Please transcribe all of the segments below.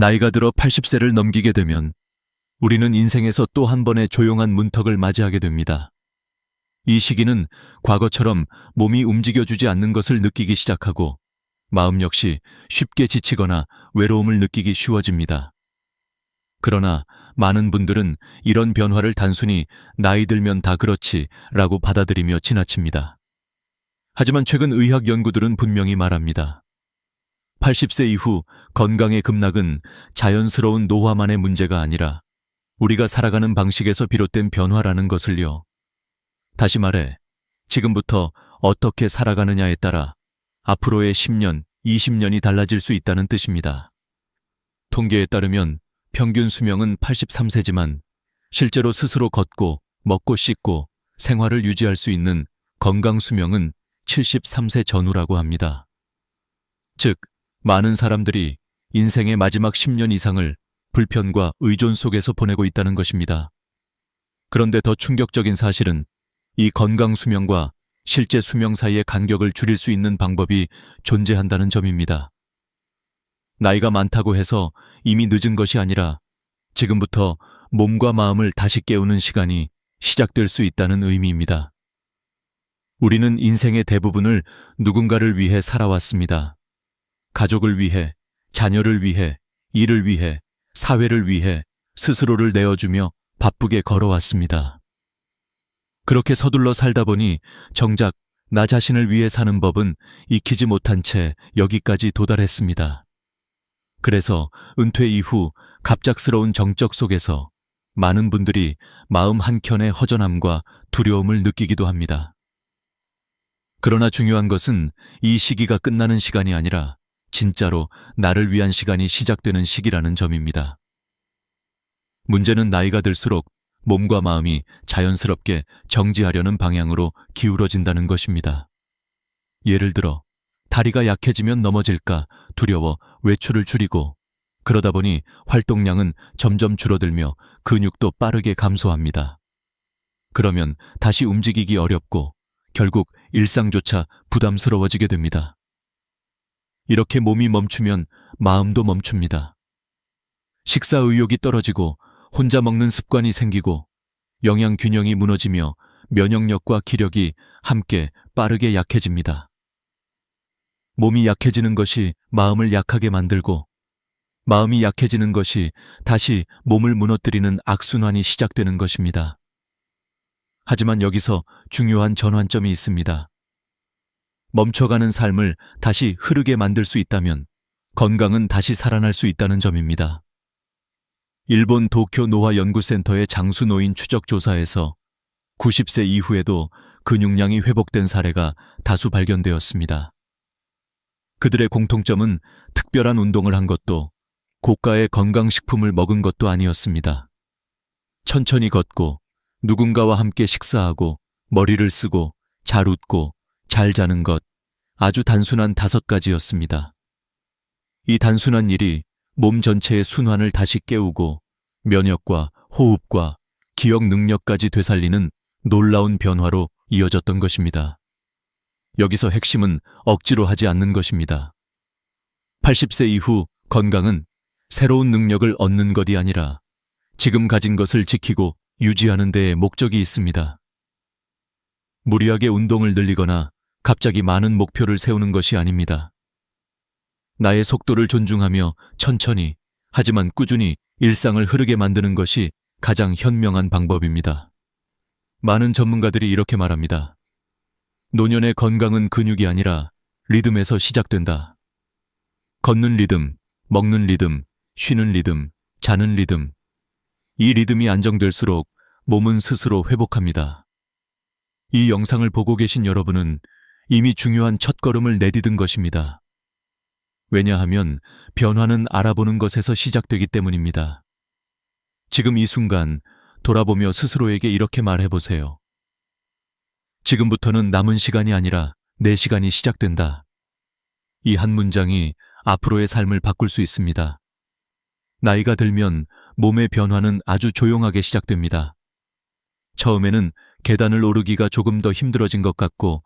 나이가 들어 80세를 넘기게 되면 우리는 인생에서 또 한 번의 조용한 문턱을 맞이하게 됩니다. 이 시기는 과거처럼 몸이 움직여주지 않는 것을 느끼기 시작하고 마음 역시 쉽게 지치거나 외로움을 느끼기 쉬워집니다. 그러나 많은 분들은 이런 변화를 단순히 나이 들면 다 그렇지 라고 받아들이며 지나칩니다. 하지만 최근 의학 연구들은 분명히 말합니다. 80세 이후 건강의 급락은 자연스러운 노화만의 문제가 아니라 우리가 살아가는 방식에서 비롯된 변화라는 것을요. 다시 말해, 지금부터 어떻게 살아가느냐에 따라 앞으로의 10년, 20년이 달라질 수 있다는 뜻입니다. 통계에 따르면 평균 수명은 83세지만 실제로 스스로 걷고 먹고 씻고 생활을 유지할 수 있는 건강 수명은 73세 전후라고 합니다. 즉, 많은 사람들이 인생의 마지막 10년 이상을 불편과 의존 속에서 보내고 있다는 것입니다. 그런데 더 충격적인 사실은 이 건강 수명과 실제 수명 사이의 간격을 줄일 수 있는 방법이 존재한다는 점입니다. 나이가 많다고 해서 이미 늦은 것이 아니라 지금부터 몸과 마음을 다시 깨우는 시간이 시작될 수 있다는 의미입니다. 우리는 인생의 대부분을 누군가를 위해 살아왔습니다. 가족을 위해, 자녀를 위해, 일을 위해, 사회를 위해 스스로를 내어주며 바쁘게 걸어왔습니다. 그렇게 서둘러 살다 보니 정작 나 자신을 위해 사는 법은 익히지 못한 채 여기까지 도달했습니다. 그래서 은퇴 이후 갑작스러운 정적 속에서 많은 분들이 마음 한켠의 허전함과 두려움을 느끼기도 합니다. 그러나 중요한 것은 이 시기가 끝나는 시간이 아니라 진짜로 나를 위한 시간이 시작되는 시기라는 점입니다. 문제는 나이가 들수록 몸과 마음이 자연스럽게 정지하려는 방향으로 기울어진다는 것입니다. 예를 들어 다리가 약해지면 넘어질까 두려워 외출을 줄이고 그러다 보니 활동량은 점점 줄어들며 근육도 빠르게 감소합니다. 그러면 다시 움직이기 어렵고 결국 일상조차 부담스러워지게 됩니다. 이렇게 몸이 멈추면 마음도 멈춥니다. 식사 의욕이 떨어지고 혼자 먹는 습관이 생기고 영양 균형이 무너지며 면역력과 기력이 함께 빠르게 약해집니다. 몸이 약해지는 것이 마음을 약하게 만들고 마음이 약해지는 것이 다시 몸을 무너뜨리는 악순환이 시작되는 것입니다. 하지만 여기서 중요한 전환점이 있습니다. 멈춰가는 삶을 다시 흐르게 만들 수 있다면 건강은 다시 살아날 수 있다는 점입니다. 일본 도쿄 노화 연구센터의 장수 노인 추적 조사에서 90세 이후에도 근육량이 회복된 사례가 다수 발견되었습니다. 그들의 공통점은 특별한 운동을 한 것도 고가의 건강식품을 먹은 것도 아니었습니다. 천천히 걷고 누군가와 함께 식사하고 머리를 쓰고 잘 웃고 잘 자는 것, 아주 단순한 5가지였습니다. 이 단순한 일이 몸 전체의 순환을 다시 깨우고 면역과 호흡과 기억 능력까지 되살리는 놀라운 변화로 이어졌던 것입니다. 여기서 핵심은 억지로 하지 않는 것입니다. 80세 이후 건강은 새로운 능력을 얻는 것이 아니라 지금 가진 것을 지키고 유지하는 데에 목적이 있습니다. 무리하게 운동을 늘리거나 갑자기 많은 목표를 세우는 것이 아닙니다. 나의 속도를 존중하며 천천히 하지만 꾸준히 일상을 흐르게 만드는 것이 가장 현명한 방법입니다. 많은 전문가들이 이렇게 말합니다. 노년의 건강은 근육이 아니라 리듬에서 시작된다. 걷는 리듬, 먹는 리듬, 쉬는 리듬, 자는 리듬. 이 리듬이 안정될수록 몸은 스스로 회복합니다. 이 영상을 보고 계신 여러분은 이미 중요한 첫걸음을 내디딘 것입니다. 왜냐하면 변화는 알아보는 것에서 시작되기 때문입니다. 지금 이 순간 돌아보며 스스로에게 이렇게 말해보세요. 지금부터는 남은 시간이 아니라 내 시간이 시작된다. 이 한 문장이 앞으로의 삶을 바꿀 수 있습니다. 나이가 들면 몸의 변화는 아주 조용하게 시작됩니다. 처음에는 계단을 오르기가 조금 더 힘들어진 것 같고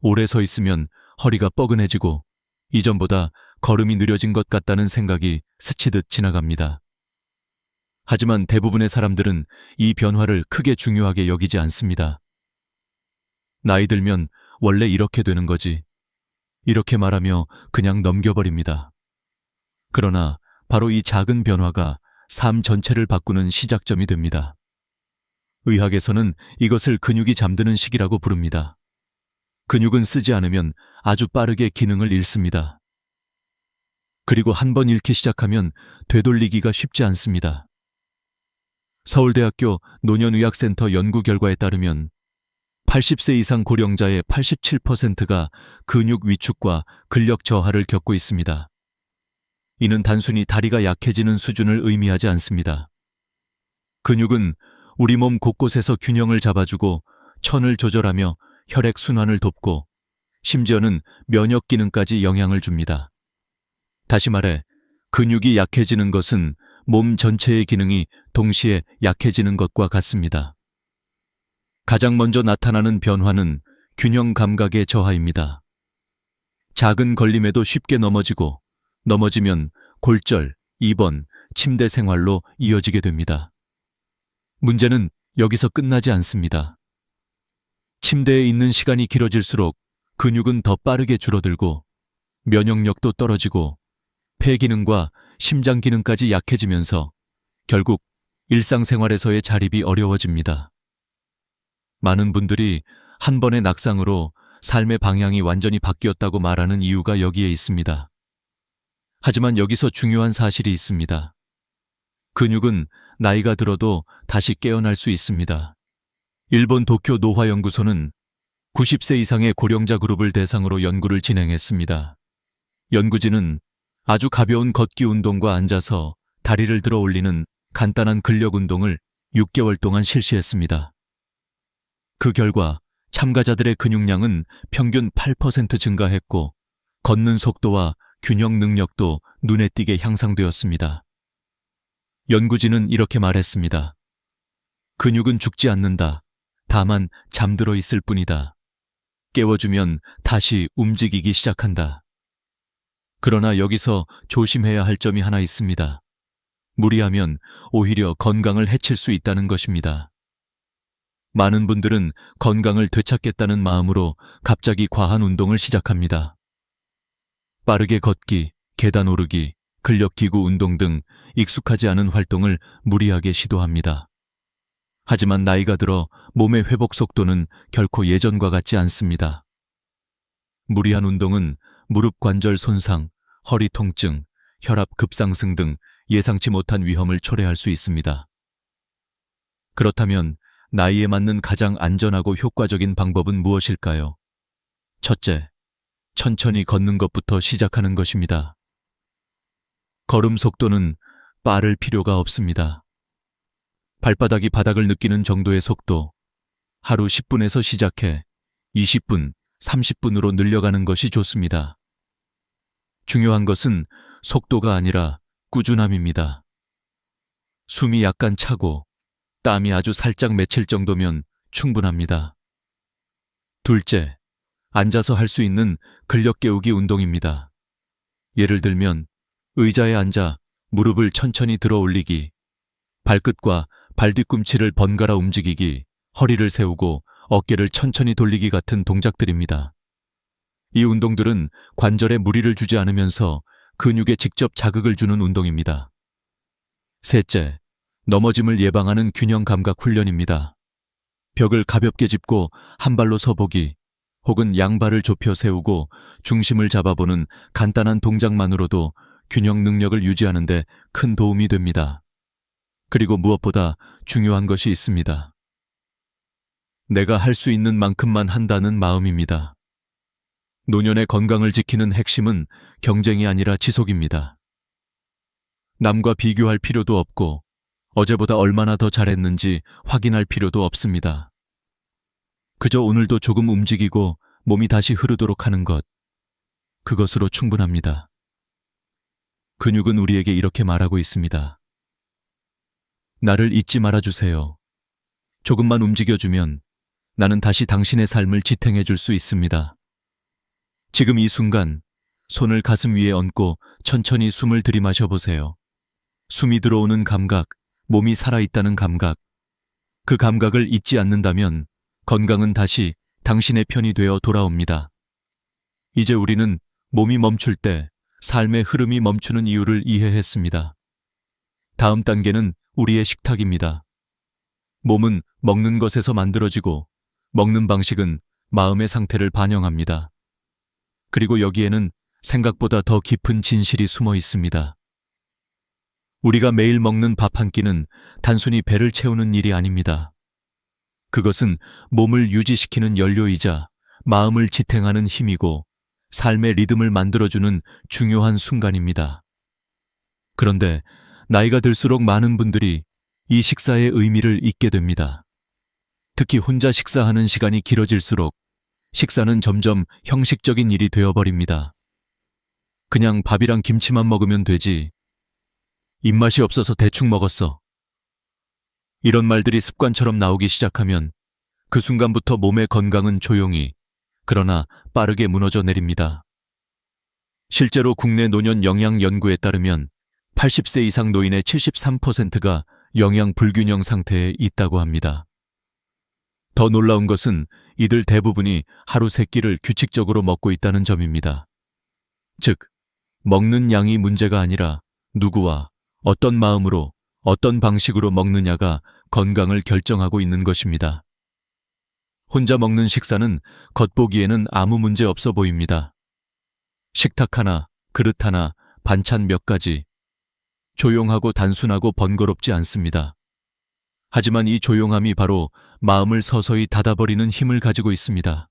오래 서 있으면 허리가 뻐근해지고 이전보다 걸음이 느려진 것 같다는 생각이 스치듯 지나갑니다. 하지만 대부분의 사람들은 이 변화를 크게 중요하게 여기지 않습니다. 나이 들면 원래 이렇게 되는 거지. 이렇게 말하며 그냥 넘겨버립니다. 그러나 바로 이 작은 변화가 삶 전체를 바꾸는 시작점이 됩니다. 의학에서는 이것을 근육이 잠드는 시기라고 부릅니다. 근육은 쓰지 않으면 아주 빠르게 기능을 잃습니다. 그리고 한 번 잃기 시작하면 되돌리기가 쉽지 않습니다. 서울대학교 노년의학센터 연구 결과에 따르면 80세 이상 고령자의 87%가 근육 위축과 근력 저하를 겪고 있습니다. 이는 단순히 다리가 약해지는 수준을 의미하지 않습니다. 근육은 우리 몸 곳곳에서 균형을 잡아주고 천을 조절하며 혈액 순환을 돕고 심지어는 면역 기능까지 영향을 줍니다. 다시 말해, 근육이 약해지는 것은 몸 전체의 기능이 동시에 약해지는 것과 같습니다. 가장 먼저 나타나는 변화는 균형 감각의 저하입니다. 작은 걸림에도 쉽게 넘어지면 골절, 입원, 침대 생활로 이어지게 됩니다. 문제는 여기서 끝나지 않습니다. 침대에 있는 시간이 길어질수록 근육은 더 빠르게 줄어들고 면역력도 떨어지고 폐 기능과 심장 기능까지 약해지면서 결국 일상생활에서의 자립이 어려워집니다. 많은 분들이 한 번의 낙상으로 삶의 방향이 완전히 바뀌었다고 말하는 이유가 여기에 있습니다. 하지만 여기서 중요한 사실이 있습니다. 근육은 나이가 들어도 다시 깨어날 수 있습니다. 일본 도쿄 노화연구소는 90세 이상의 고령자 그룹을 대상으로 연구를 진행했습니다. 연구진은 아주 가벼운 걷기 운동과 앉아서 다리를 들어 올리는 간단한 근력 운동을 6개월 동안 실시했습니다. 그 결과 참가자들의 근육량은 평균 8% 증가했고 걷는 속도와 균형 능력도 눈에 띄게 향상되었습니다. 연구진은 이렇게 말했습니다. 근육은 죽지 않는다. 다만 잠들어 있을 뿐이다. 깨워주면 다시 움직이기 시작한다. 그러나 여기서 조심해야 할 점이 하나 있습니다. 무리하면 오히려 건강을 해칠 수 있다는 것입니다. 많은 분들은 건강을 되찾겠다는 마음으로 갑자기 과한 운동을 시작합니다. 빠르게 걷기, 계단 오르기, 근력기구 운동 등 익숙하지 않은 활동을 무리하게 시도합니다. 하지만 나이가 들어 몸의 회복 속도는 결코 예전과 같지 않습니다. 무리한 운동은 무릎 관절 손상, 허리 통증, 혈압 급상승 등 예상치 못한 위험을 초래할 수 있습니다. 그렇다면 나이에 맞는 가장 안전하고 효과적인 방법은 무엇일까요? 첫째, 천천히 걷는 것부터 시작하는 것입니다. 걸음 속도는 빠를 필요가 없습니다. 발바닥이 바닥을 느끼는 정도의 속도, 하루 10분에서 시작해 20분, 30분으로 늘려가는 것이 좋습니다. 중요한 것은 속도가 아니라 꾸준함입니다. 숨이 약간 차고 땀이 아주 살짝 맺힐 정도면 충분합니다. 둘째, 앉아서 할 수 있는 근력 깨우기 운동입니다. 예를 들면 의자에 앉아 무릎을 천천히 들어 올리기, 발끝과 발뒤꿈치를 번갈아 움직이기, 허리를 세우고 어깨를 천천히 돌리기 같은 동작들입니다. 이 운동들은 관절에 무리를 주지 않으면서 근육에 직접 자극을 주는 운동입니다. 셋째, 넘어짐을 예방하는 균형 감각 훈련입니다. 벽을 가볍게 짚고 한 발로 서보기, 혹은 양발을 좁혀 세우고 중심을 잡아보는 간단한 동작만으로도 균형 능력을 유지하는 데 큰 도움이 됩니다. 그리고 무엇보다 중요한 것이 있습니다. 내가 할 수 있는 만큼만 한다는 마음입니다. 노년의 건강을 지키는 핵심은 경쟁이 아니라 지속입니다. 남과 비교할 필요도 없고 어제보다 얼마나 더 잘했는지 확인할 필요도 없습니다. 그저 오늘도 조금 움직이고 몸이 다시 흐르도록 하는 것, 그것으로 충분합니다. 근육은 우리에게 이렇게 말하고 있습니다. 나를 잊지 말아주세요. 조금만 움직여주면 나는 다시 당신의 삶을 지탱해 줄 수 있습니다. 지금 이 순간 손을 가슴 위에 얹고 천천히 숨을 들이마셔 보세요. 숨이 들어오는 감각, 몸이 살아있다는 감각. 그 감각을 잊지 않는다면 건강은 다시 당신의 편이 되어 돌아옵니다. 이제 우리는 몸이 멈출 때 삶의 흐름이 멈추는 이유를 이해했습니다. 다음 단계는 우리의 식탁입니다. 몸은 먹는 것에서 만들어지고 먹는 방식은 마음의 상태를 반영합니다. 그리고 여기에는 생각보다 더 깊은 진실이 숨어 있습니다. 우리가 매일 먹는 밥 한 끼는 단순히 배를 채우는 일이 아닙니다. 그것은 몸을 유지시키는 연료이자 마음을 지탱하는 힘이고 삶의 리듬을 만들어주는 중요한 순간입니다. 그런데 나이가 들수록 많은 분들이 이 식사의 의미를 잊게 됩니다. 특히 혼자 식사하는 시간이 길어질수록 식사는 점점 형식적인 일이 되어버립니다. 그냥 밥이랑 김치만 먹으면 되지. 입맛이 없어서 대충 먹었어. 이런 말들이 습관처럼 나오기 시작하면 그 순간부터 몸의 건강은 조용히, 그러나 빠르게 무너져 내립니다. 실제로 국내 노년 영양 연구에 따르면 80세 이상 노인의 73%가 영양 불균형 상태에 있다고 합니다. 더 놀라운 것은 이들 대부분이 하루 3끼를 규칙적으로 먹고 있다는 점입니다. 즉, 먹는 양이 문제가 아니라 누구와 어떤 마음으로 어떤 방식으로 먹느냐가 건강을 결정하고 있는 것입니다. 혼자 먹는 식사는 겉보기에는 아무 문제 없어 보입니다. 식탁 하나, 그릇 하나, 반찬 몇 가지. 조용하고 단순하고 번거롭지 않습니다. 하지만 이 조용함이 바로 마음을 서서히 닫아버리는 힘을 가지고 있습니다.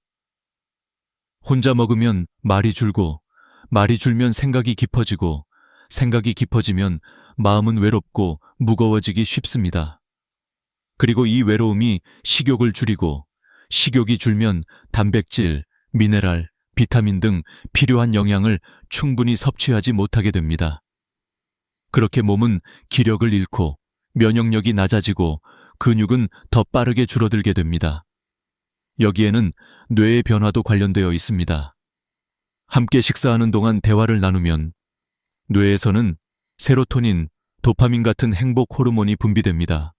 혼자 먹으면 말이 줄고, 말이 줄면 생각이 깊어지고, 생각이 깊어지면 마음은 외롭고 무거워지기 쉽습니다. 그리고 이 외로움이 식욕을 줄이고, 식욕이 줄면 단백질, 미네랄, 비타민 등 필요한 영양을 충분히 섭취하지 못하게 됩니다. 그렇게 몸은 기력을 잃고 면역력이 낮아지고 근육은 더 빠르게 줄어들게 됩니다. 여기에는 뇌의 변화도 관련되어 있습니다. 함께 식사하는 동안 대화를 나누면 뇌에서는 세로토닌, 도파민 같은 행복 호르몬이 분비됩니다.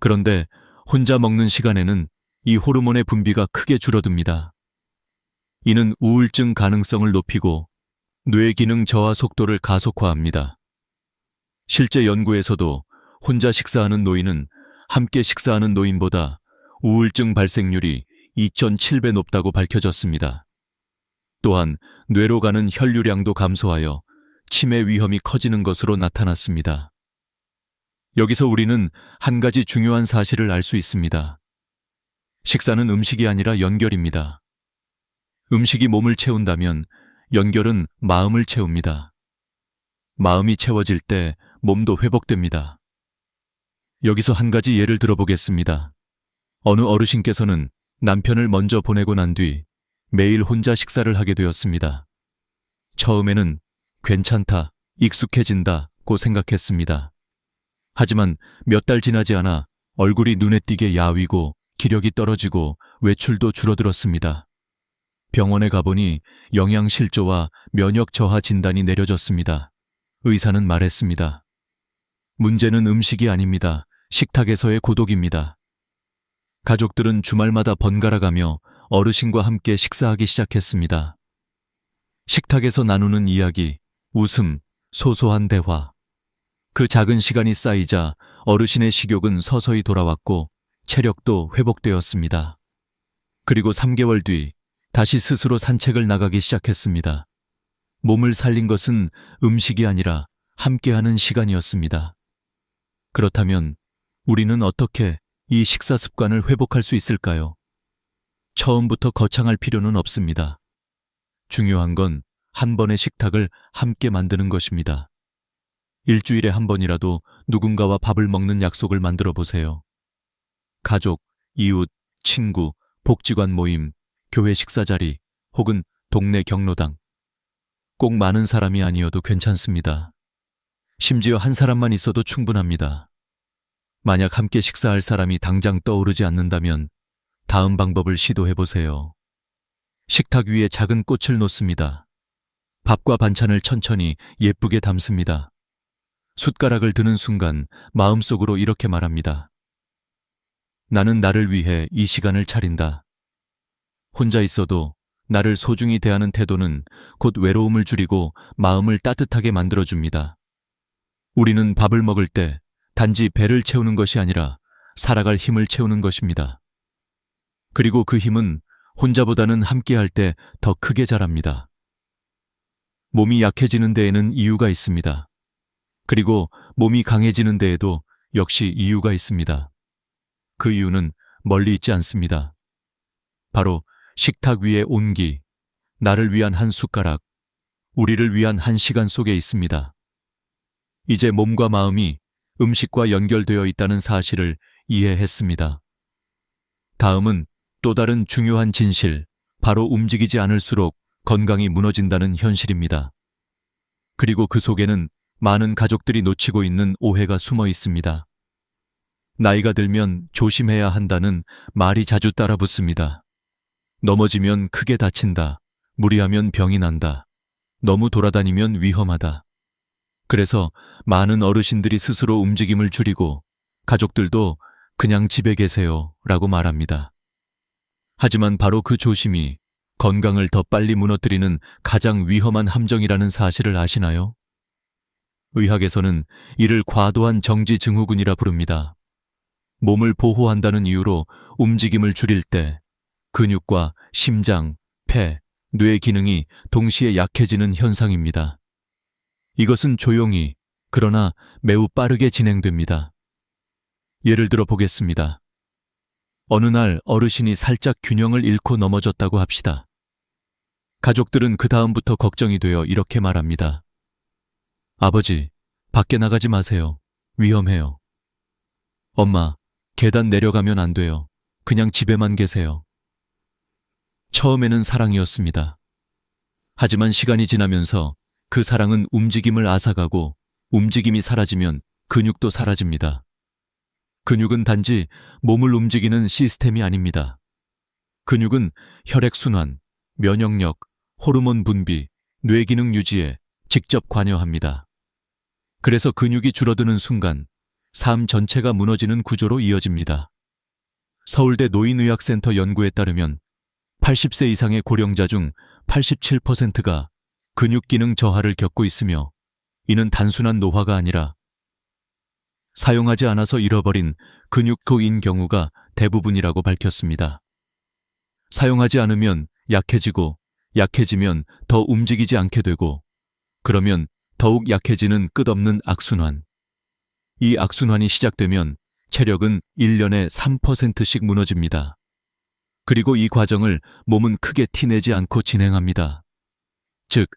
그런데 혼자 먹는 시간에는 이 호르몬의 분비가 크게 줄어듭니다. 이는 우울증 가능성을 높이고 뇌 기능 저하 속도를 가속화합니다. 실제 연구에서도 혼자 식사하는 노인은 함께 식사하는 노인보다 우울증 발생률이 2.7배 높다고 밝혀졌습니다. 또한 뇌로 가는 혈류량도 감소하여 치매 위험이 커지는 것으로 나타났습니다. 여기서 우리는 한 가지 중요한 사실을 알 수 있습니다. 식사는 음식이 아니라 연결입니다. 음식이 몸을 채운다면 연결은 마음을 채웁니다. 마음이 채워질 때 몸도 회복됩니다. 여기서 한 가지 예를 들어보겠습니다. 어느 어르신께서는 남편을 먼저 보내고 난 뒤 매일 혼자 식사를 하게 되었습니다. 처음에는 괜찮다, 익숙해진다고 생각했습니다. 하지만 몇 달 지나지 않아 얼굴이 눈에 띄게 야위고 기력이 떨어지고 외출도 줄어들었습니다. 병원에 가보니 영양실조와 면역 저하 진단이 내려졌습니다. 의사는 말했습니다. 문제는 음식이 아닙니다. 식탁에서의 고독입니다. 가족들은 주말마다 번갈아가며 어르신과 함께 식사하기 시작했습니다. 식탁에서 나누는 이야기, 웃음, 소소한 대화. 그 작은 시간이 쌓이자 어르신의 식욕은 서서히 돌아왔고 체력도 회복되었습니다. 그리고 3개월 뒤 다시 스스로 산책을 나가기 시작했습니다. 몸을 살린 것은 음식이 아니라 함께하는 시간이었습니다. 그렇다면 우리는 어떻게 이 식사 습관을 회복할 수 있을까요? 처음부터 거창할 필요는 없습니다. 중요한 건 한 번의 식탁을 함께 만드는 것입니다. 일주일에 한 번이라도 누군가와 밥을 먹는 약속을 만들어 보세요. 가족, 이웃, 친구, 복지관 모임, 교회 식사자리, 혹은 동네 경로당. 꼭 많은 사람이 아니어도 괜찮습니다. 심지어 한 사람만 있어도 충분합니다. 만약 함께 식사할 사람이 당장 떠오르지 않는다면 다음 방법을 시도해 보세요. 식탁 위에 작은 꽃을 놓습니다. 밥과 반찬을 천천히 예쁘게 담습니다. 숟가락을 드는 순간 마음속으로 이렇게 말합니다. 나는 나를 위해 이 시간을 차린다. 혼자 있어도 나를 소중히 대하는 태도는 곧 외로움을 줄이고 마음을 따뜻하게 만들어줍니다. 우리는 밥을 먹을 때 단지 배를 채우는 것이 아니라 살아갈 힘을 채우는 것입니다. 그리고 그 힘은 혼자보다는 함께할 때 더 크게 자랍니다. 몸이 약해지는 데에는 이유가 있습니다. 그리고 몸이 강해지는 데에도 역시 이유가 있습니다. 그 이유는 멀리 있지 않습니다. 바로 식탁 위의 온기, 나를 위한 한 숟가락, 우리를 위한 한 시간 속에 있습니다. 이제 몸과 마음이 음식과 연결되어 있다는 사실을 이해했습니다. 다음은 또 다른 중요한 진실, 바로 움직이지 않을수록 건강이 무너진다는 현실입니다. 그리고 그 속에는 많은 가족들이 놓치고 있는 오해가 숨어 있습니다. 나이가 들면 조심해야 한다는 말이 자주 따라붙습니다. 넘어지면 크게 다친다. 무리하면 병이 난다. 너무 돌아다니면 위험하다. 그래서 많은 어르신들이 스스로 움직임을 줄이고 가족들도 그냥 집에 계세요 라고 말합니다. 하지만 바로 그 조심이 건강을 더 빨리 무너뜨리는 가장 위험한 함정이라는 사실을 아시나요? 의학에서는 이를 과도한 정지 증후군이라 부릅니다. 몸을 보호한다는 이유로 움직임을 줄일 때 근육과 심장, 폐, 뇌 기능이 동시에 약해지는 현상입니다. 이것은 조용히, 그러나 매우 빠르게 진행됩니다. 예를 들어 보겠습니다. 어느 날 어르신이 살짝 균형을 잃고 넘어졌다고 합시다. 가족들은 그 다음부터 걱정이 되어 이렇게 말합니다. 아버지, 밖에 나가지 마세요. 위험해요. 엄마, 계단 내려가면 안 돼요. 그냥 집에만 계세요. 처음에는 사랑이었습니다. 하지만 시간이 지나면서 그 사랑은 움직임을 앗아가고 움직임이 사라지면 근육도 사라집니다. 근육은 단지 몸을 움직이는 시스템이 아닙니다. 근육은 혈액순환, 면역력, 호르몬 분비, 뇌기능 유지에 직접 관여합니다. 그래서 근육이 줄어드는 순간 삶 전체가 무너지는 구조로 이어집니다. 서울대 노인의학센터 연구에 따르면 80세 이상의 고령자 중 87%가 근육 기능 저하를 겪고 있으며 이는 단순한 노화가 아니라 사용하지 않아서 잃어버린 근육토인 경우가 대부분이라고 밝혔습니다. 사용하지 않으면 약해지고 약해지면 더 움직이지 않게 되고 그러면 더욱 약해지는 끝없는 악순환. 이 악순환이 시작되면 체력은 1년에 3%씩 무너집니다. 그리고 이 과정을 몸은 크게 티내지 않고 진행합니다. 즉,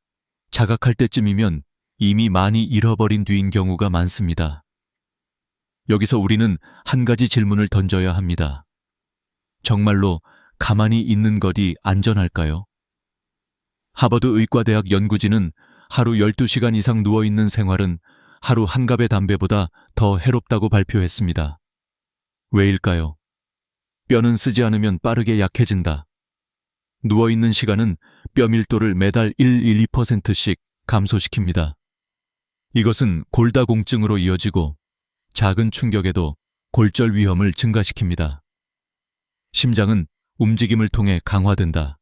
자각할 때쯤이면 이미 많이 잃어버린 뒤인 경우가 많습니다. 여기서 우리는 한 가지 질문을 던져야 합니다. 정말로 가만히 있는 것이 안전할까요? 하버드 의과대학 연구진은 하루 12시간 이상 누워있는 생활은 하루 한 갑의 담배보다 더 해롭다고 발표했습니다. 왜일까요? 뼈는 쓰지 않으면 빠르게 약해진다. 누워있는 시간은 뼈 밀도를 매달 1-2%씩 감소시킵니다. 이것은 골다공증으로 이어지고 작은 충격에도 골절 위험을 증가시킵니다. 심장은 움직임을 통해 강화된다.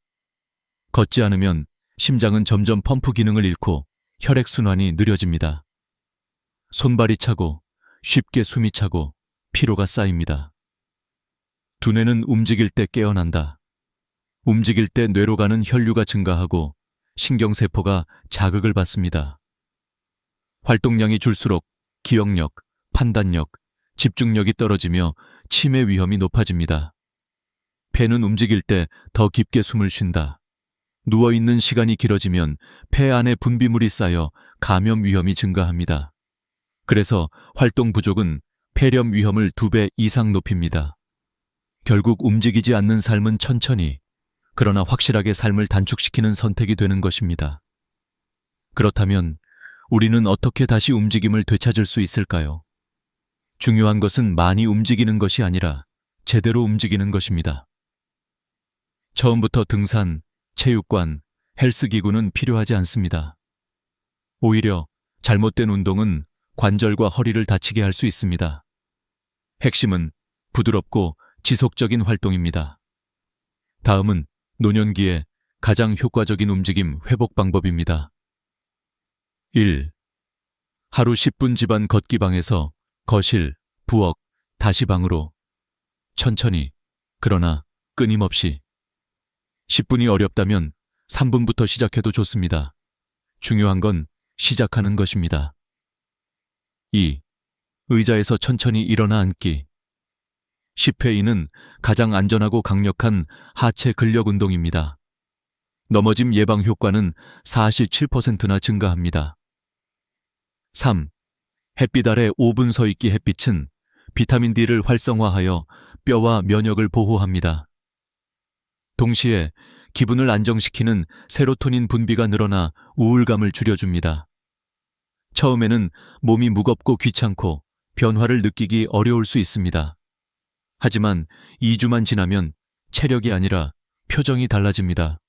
걷지 않으면 심장은 점점 펌프 기능을 잃고 혈액순환이 느려집니다. 손발이 차고 쉽게 숨이 차고 피로가 쌓입니다. 두뇌는 움직일 때 깨어난다. 움직일 때 뇌로 가는 혈류가 증가하고 신경세포가 자극을 받습니다. 활동량이 줄수록 기억력, 판단력, 집중력이 떨어지며 치매 위험이 높아집니다. 폐는 움직일 때 더 깊게 숨을 쉰다. 누워있는 시간이 길어지면 폐 안에 분비물이 쌓여 감염 위험이 증가합니다. 그래서 활동 부족은 폐렴 위험을 2배 이상 높입니다. 결국 움직이지 않는 삶은 천천히, 그러나 확실하게 삶을 단축시키는 선택이 되는 것입니다. 그렇다면 우리는 어떻게 다시 움직임을 되찾을 수 있을까요? 중요한 것은 많이 움직이는 것이 아니라 제대로 움직이는 것입니다. 처음부터 등산, 체육관, 헬스기구는 필요하지 않습니다. 오히려 잘못된 운동은 관절과 허리를 다치게 할 수 있습니다. 핵심은 부드럽고 지속적인 활동입니다. 다음은 노년기에 가장 효과적인 움직임 회복 방법입니다. 1. 하루 10분 집안 걷기 방에서 거실, 부엌, 다시 방으로 천천히, 그러나 끊임없이. 10분이 어렵다면 3분부터 시작해도 좋습니다. 중요한 건 시작하는 것입니다. 2. 의자에서 천천히 일어나 앉기. 10회 이는 가장 안전하고 강력한 하체 근력 운동입니다. 넘어짐 예방 효과는 47%나 증가합니다. 3. 햇빛 아래 5분 서 있기. 햇빛은 비타민 D를 활성화하여 뼈와 면역을 보호합니다. 동시에 기분을 안정시키는 세로토닌 분비가 늘어나 우울감을 줄여줍니다. 처음에는 몸이 무겁고 귀찮고 변화를 느끼기 어려울 수 있습니다. 하지만 2주만 지나면 체력이 아니라 표정이 달라집니다.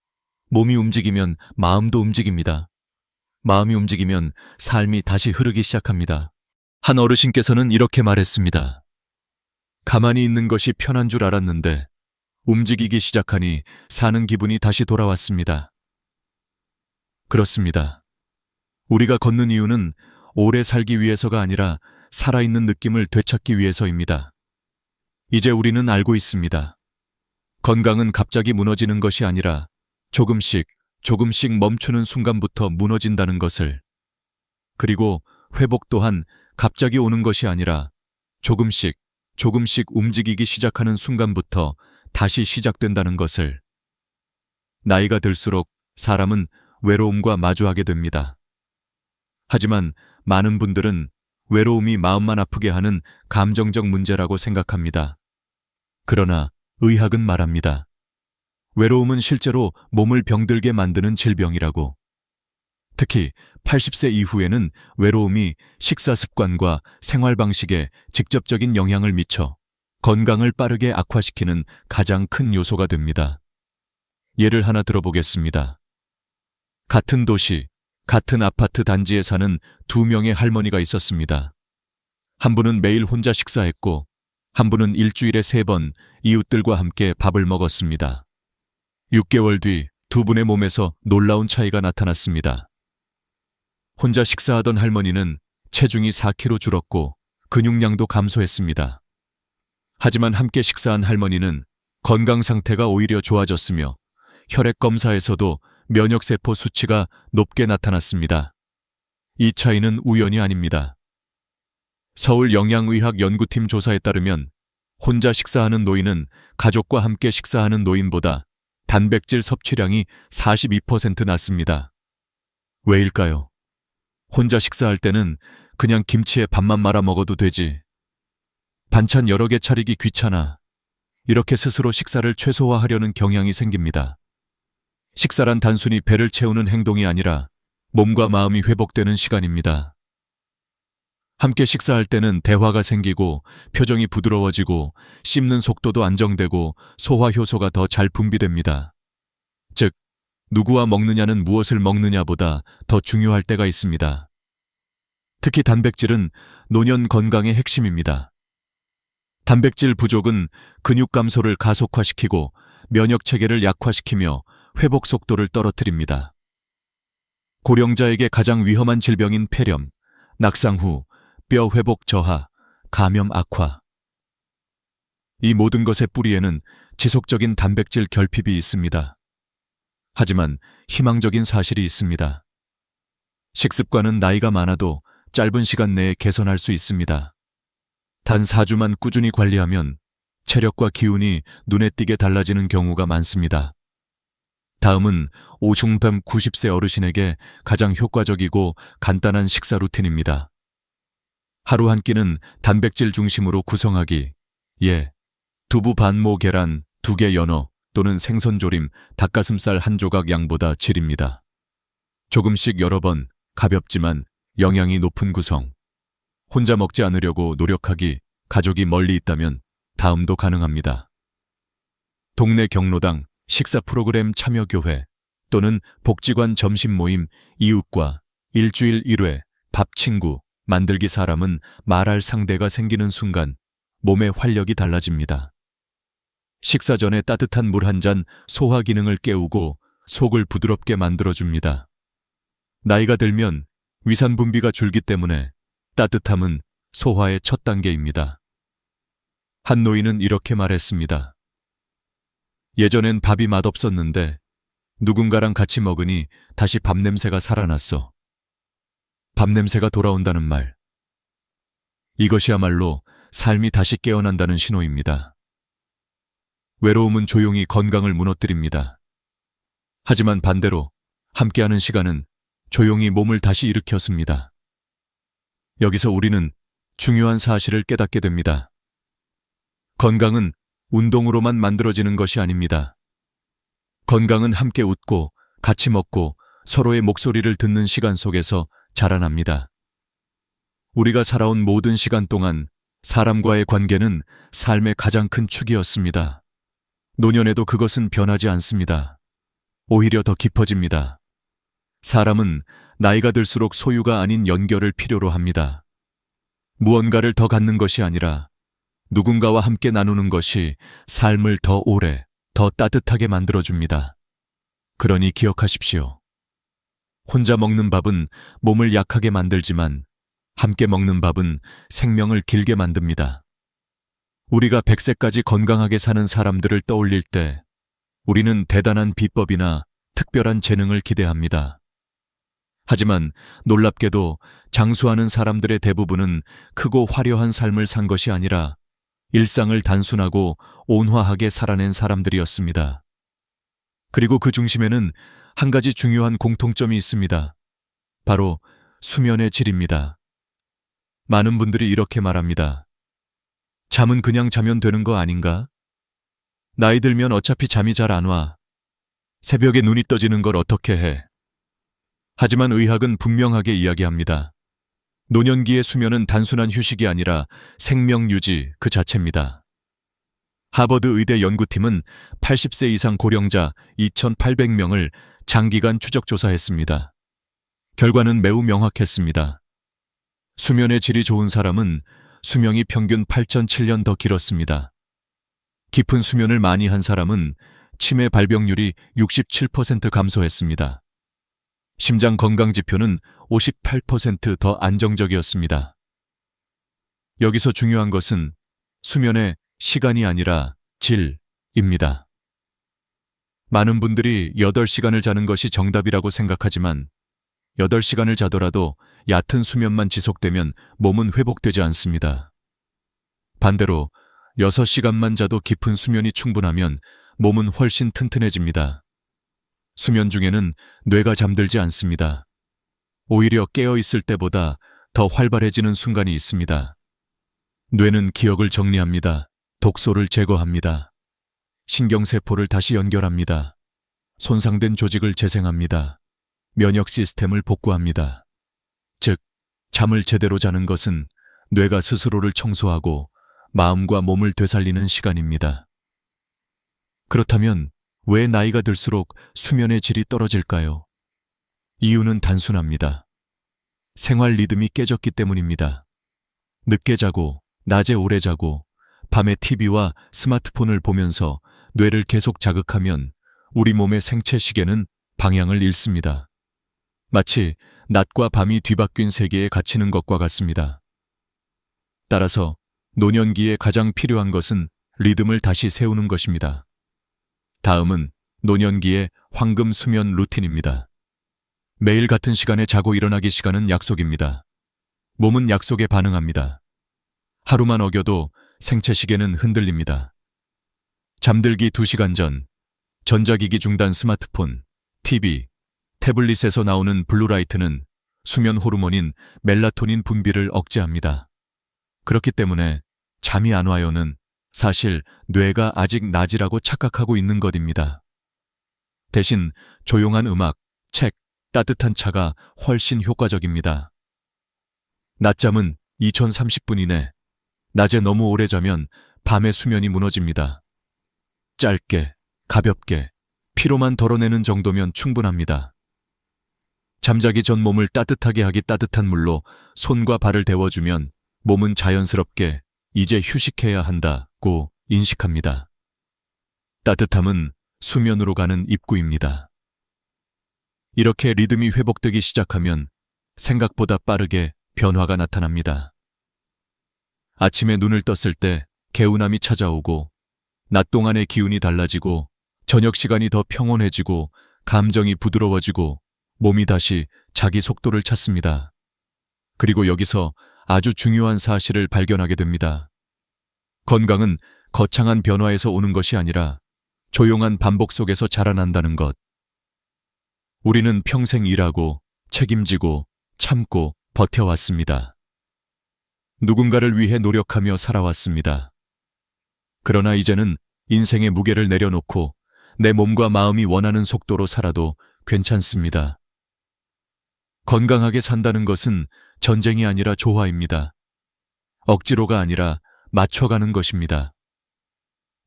몸이 움직이면 마음도 움직입니다. 마음이 움직이면 삶이 다시 흐르기 시작합니다. 한 어르신께서는 이렇게 말했습니다. 가만히 있는 것이 편한 줄 알았는데 움직이기 시작하니 사는 기분이 다시 돌아왔습니다. 그렇습니다. 우리가 걷는 이유는 오래 살기 위해서가 아니라 살아있는 느낌을 되찾기 위해서입니다. 이제 우리는 알고 있습니다. 건강은 갑자기 무너지는 것이 아니라 조금씩 멈추는 순간부터 무너진다는 것을. 그리고 회복 또한 갑자기 오는 것이 아니라 조금씩 움직이기 시작하는 순간부터 다시 시작된다는 것을. 나이가 들수록 사람은 외로움과 마주하게 됩니다. 하지만 많은 분들은 외로움이 마음만 아프게 하는 감정적 문제라고 생각합니다. 그러나 의학은 말합니다. 외로움은 실제로 몸을 병들게 만드는 질병이라고. 특히 80세 이후에는 외로움이 식사 습관과 생활 방식에 직접적인 영향을 미쳐 건강을 빠르게 악화시키는 가장 큰 요소가 됩니다. 예를 하나 들어보겠습니다. 같은 도시, 같은 아파트 단지에 사는 2명의 할머니가 있었습니다. 한 분은 매일 혼자 식사했고, 한 분은 일주일에 3번 이웃들과 함께 밥을 먹었습니다. 6개월 뒤 2분의 몸에서 놀라운 차이가 나타났습니다. 혼자 식사하던 할머니는 체중이 4kg 줄었고 근육량도 감소했습니다. 하지만 함께 식사한 할머니는 건강 상태가 오히려 좋아졌으며 혈액 검사에서도 면역세포 수치가 높게 나타났습니다. 이 차이는 우연이 아닙니다. 서울 영양의학연구팀 조사에 따르면 혼자 식사하는 노인은 가족과 함께 식사하는 노인보다 단백질 섭취량이 42% 낮습니다. 왜일까요? 혼자 식사할 때는 그냥 김치에 밥만 말아 먹어도 되지. 반찬 여러 개 차리기 귀찮아. 이렇게 스스로 식사를 최소화하려는 경향이 생깁니다. 식사란 단순히 배를 채우는 행동이 아니라 몸과 마음이 회복되는 시간입니다. 함께 식사할 때는 대화가 생기고 표정이 부드러워지고 씹는 속도도 안정되고 소화 효소가 더 잘 분비됩니다. 즉, 누구와 먹느냐는 무엇을 먹느냐보다 더 중요할 때가 있습니다. 특히 단백질은 노년 건강의 핵심입니다. 단백질 부족은 근육 감소를 가속화시키고 면역 체계를 약화시키며 회복 속도를 떨어뜨립니다. 고령자에게 가장 위험한 질병인 폐렴, 낙상 후 뼈 회복 저하, 감염 악화. 이 모든 것의 뿌리에는 지속적인 단백질 결핍이 있습니다. 하지만 희망적인 사실이 있습니다. 식습관은 나이가 많아도 짧은 시간 내에 개선할 수 있습니다. 단 4주만 꾸준히 관리하면 체력과 기운이 눈에 띄게 달라지는 경우가 많습니다. 다음은 오중병 90세 어르신에게 가장 효과적이고 간단한 식사 루틴입니다. 하루 한 끼는 단백질 중심으로 구성하기. 예, 두부 반모 계란 2개 연어 또는 생선 조림, 닭가슴살 1조각 양보다 질입니다. 조금씩 여러 번, 가볍지만 영양이 높은 구성. 혼자 먹지 않으려고 노력하기, 가족이 멀리 있다면 다음도 가능합니다. 동네 경로당, 식사 프로그램 참여교회, 또는 복지관 점심 모임, 이웃과 일주일 1회, 밥 친구, 만들기 사람은 말할 상대가 생기는 순간 몸의 활력이 달라집니다. 식사 전에 따뜻한 물 한 잔 소화 기능을 깨우고 속을 부드럽게 만들어줍니다. 나이가 들면 위산 분비가 줄기 때문에 따뜻함은 소화의 첫 단계입니다. 한 노인은 이렇게 말했습니다. 예전엔 밥이 맛없었는데 누군가랑 같이 먹으니 다시 밥 냄새가 살아났어. 밥 냄새가 돌아온다는 말. 이것이야말로 삶이 다시 깨어난다는 신호입니다. 외로움은 조용히 건강을 무너뜨립니다. 하지만 반대로 함께하는 시간은 조용히 몸을 다시 일으켰습니다. 여기서 우리는 중요한 사실을 깨닫게 됩니다. 건강은 운동으로만 만들어지는 것이 아닙니다. 건강은 함께 웃고 같이 먹고 서로의 목소리를 듣는 시간 속에서 자라납니다. 우리가 살아온 모든 시간 동안 사람과의 관계는 삶의 가장 큰 축이었습니다. 노년에도 그것은 변하지 않습니다. 오히려 더 깊어집니다. 사람은 나이가 들수록 소유가 아닌 연결을 필요로 합니다. 무언가를 더 갖는 것이 아니라 누군가와 함께 나누는 것이 삶을 더 오래, 더 따뜻하게 만들어줍니다. 그러니 기억하십시오. 혼자 먹는 밥은 몸을 약하게 만들지만 함께 먹는 밥은 생명을 길게 만듭니다. 우리가 100세까지 건강하게 사는 사람들을 떠올릴 때 우리는 대단한 비법이나 특별한 재능을 기대합니다. 하지만 놀랍게도 장수하는 사람들의 대부분은 크고 화려한 삶을 산 것이 아니라 일상을 단순하고 온화하게 살아낸 사람들이었습니다. 그리고 그 중심에는 한 가지 중요한 공통점이 있습니다. 바로 수면의 질입니다. 많은 분들이 이렇게 말합니다. 잠은 그냥 자면 되는 거 아닌가? 나이 들면 어차피 잠이 잘 안 와. 새벽에 눈이 떠지는 걸 어떻게 해? 하지만 의학은 분명하게 이야기합니다. 노년기의 수면은 단순한 휴식이 아니라 생명 유지 그 자체입니다. 하버드 의대 연구팀은 80세 이상 고령자 2,800명을 장기간 추적 조사했습니다. 결과는 매우 명확했습니다. 수면의 질이 좋은 사람은 수명이 평균 8.7년 더 길었습니다. 깊은 수면을 많이 한 사람은 치매 발병률이 67% 감소했습니다. 심장 건강 지표는 58% 더 안정적이었습니다. 여기서 중요한 것은 수면의 시간이 아니라 질입니다. 많은 분들이 8시간을 자는 것이 정답이라고 생각하지만 8시간을 자더라도 얕은 수면만 지속되면 몸은 회복되지 않습니다. 반대로 6시간만 자도 깊은 수면이 충분하면 몸은 훨씬 튼튼해집니다. 수면 중에는 뇌가 잠들지 않습니다. 오히려 깨어 있을 때보다 더 활발해지는 순간이 있습니다. 뇌는 기억을 정리합니다. 독소를 제거합니다. 신경세포를 다시 연결합니다. 손상된 조직을 재생합니다. 면역 시스템을 복구합니다. 즉, 잠을 제대로 자는 것은 뇌가 스스로를 청소하고 마음과 몸을 되살리는 시간입니다. 그렇다면 왜 나이가 들수록 수면의 질이 떨어질까요? 이유는 단순합니다. 생활 리듬이 깨졌기 때문입니다. 늦게 자고, 낮에 오래 자고, 밤에 TV와 스마트폰을 보면서 뇌를 계속 자극하면 우리 몸의 생체 시계는 방향을 잃습니다. 마치 낮과 밤이 뒤바뀐 세계에 갇히는 것과 같습니다. 따라서 노년기에 가장 필요한 것은 리듬을 다시 세우는 것입니다. 다음은 노년기의 황금 수면 루틴입니다. 매일 같은 시간에 자고 일어나기 시간은 약속입니다. 몸은 약속에 반응합니다. 하루만 어겨도 생체 시계는 흔들립니다. 잠들기 2시간 전, 전자기기 중단 스마트폰, TV, 태블릿에서 나오는 블루라이트는 수면 호르몬인 멜라토닌 분비를 억제합니다. 그렇기 때문에 잠이 안 와요는 사실 뇌가 아직 낮이라고 착각하고 있는 것입니다. 대신 조용한 음악, 책, 따뜻한 차가 훨씬 효과적입니다. 낮잠은 2030분 이내, 낮에 너무 오래 자면 밤에 수면이 무너집니다. 짧게, 가볍게, 피로만 덜어내는 정도면 충분합니다. 잠자기 전 몸을 따뜻하게 하기 따뜻한 물로 손과 발을 데워주면 몸은 자연스럽게 이제 휴식해야 한다고 인식합니다. 따뜻함은 수면으로 가는 입구입니다. 이렇게 리듬이 회복되기 시작하면 생각보다 빠르게 변화가 나타납니다. 아침에 눈을 떴을 때 개운함이 찾아오고 낮 동안의 기운이 달라지고 저녁 시간이 더 평온해지고 감정이 부드러워지고 몸이 다시 자기 속도를 찾습니다. 그리고 여기서 아주 중요한 사실을 발견하게 됩니다. 건강은 거창한 변화에서 오는 것이 아니라 조용한 반복 속에서 자라난다는 것. 우리는 평생 일하고 책임지고 참고 버텨왔습니다. 누군가를 위해 노력하며 살아왔습니다. 그러나 이제는 인생의 무게를 내려놓고 내 몸과 마음이 원하는 속도로 살아도 괜찮습니다. 건강하게 산다는 것은 전쟁이 아니라 조화입니다. 억지로가 아니라 맞춰가는 것입니다.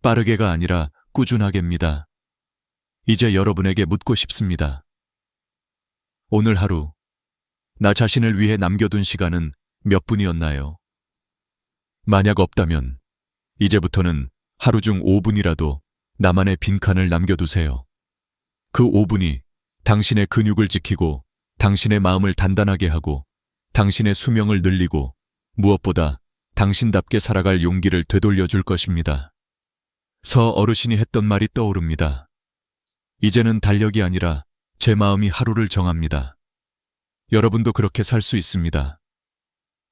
빠르게가 아니라 꾸준하게입니다. 이제 여러분에게 묻고 싶습니다. 오늘 하루, 나 자신을 위해 남겨둔 시간은 몇 분이었나요? 만약 없다면, 이제부터는 하루 중 5분이라도 나만의 빈칸을 남겨두세요. 그 5분이 당신의 근육을 지키고, 당신의 마음을 단단하게 하고, 당신의 수명을 늘리고, 무엇보다 당신답게 살아갈 용기를 되돌려줄 것입니다. 서 어르신이 했던 말이 떠오릅니다. 이제는 달력이 아니라 제 마음이 하루를 정합니다. 여러분도 그렇게 살 수 있습니다.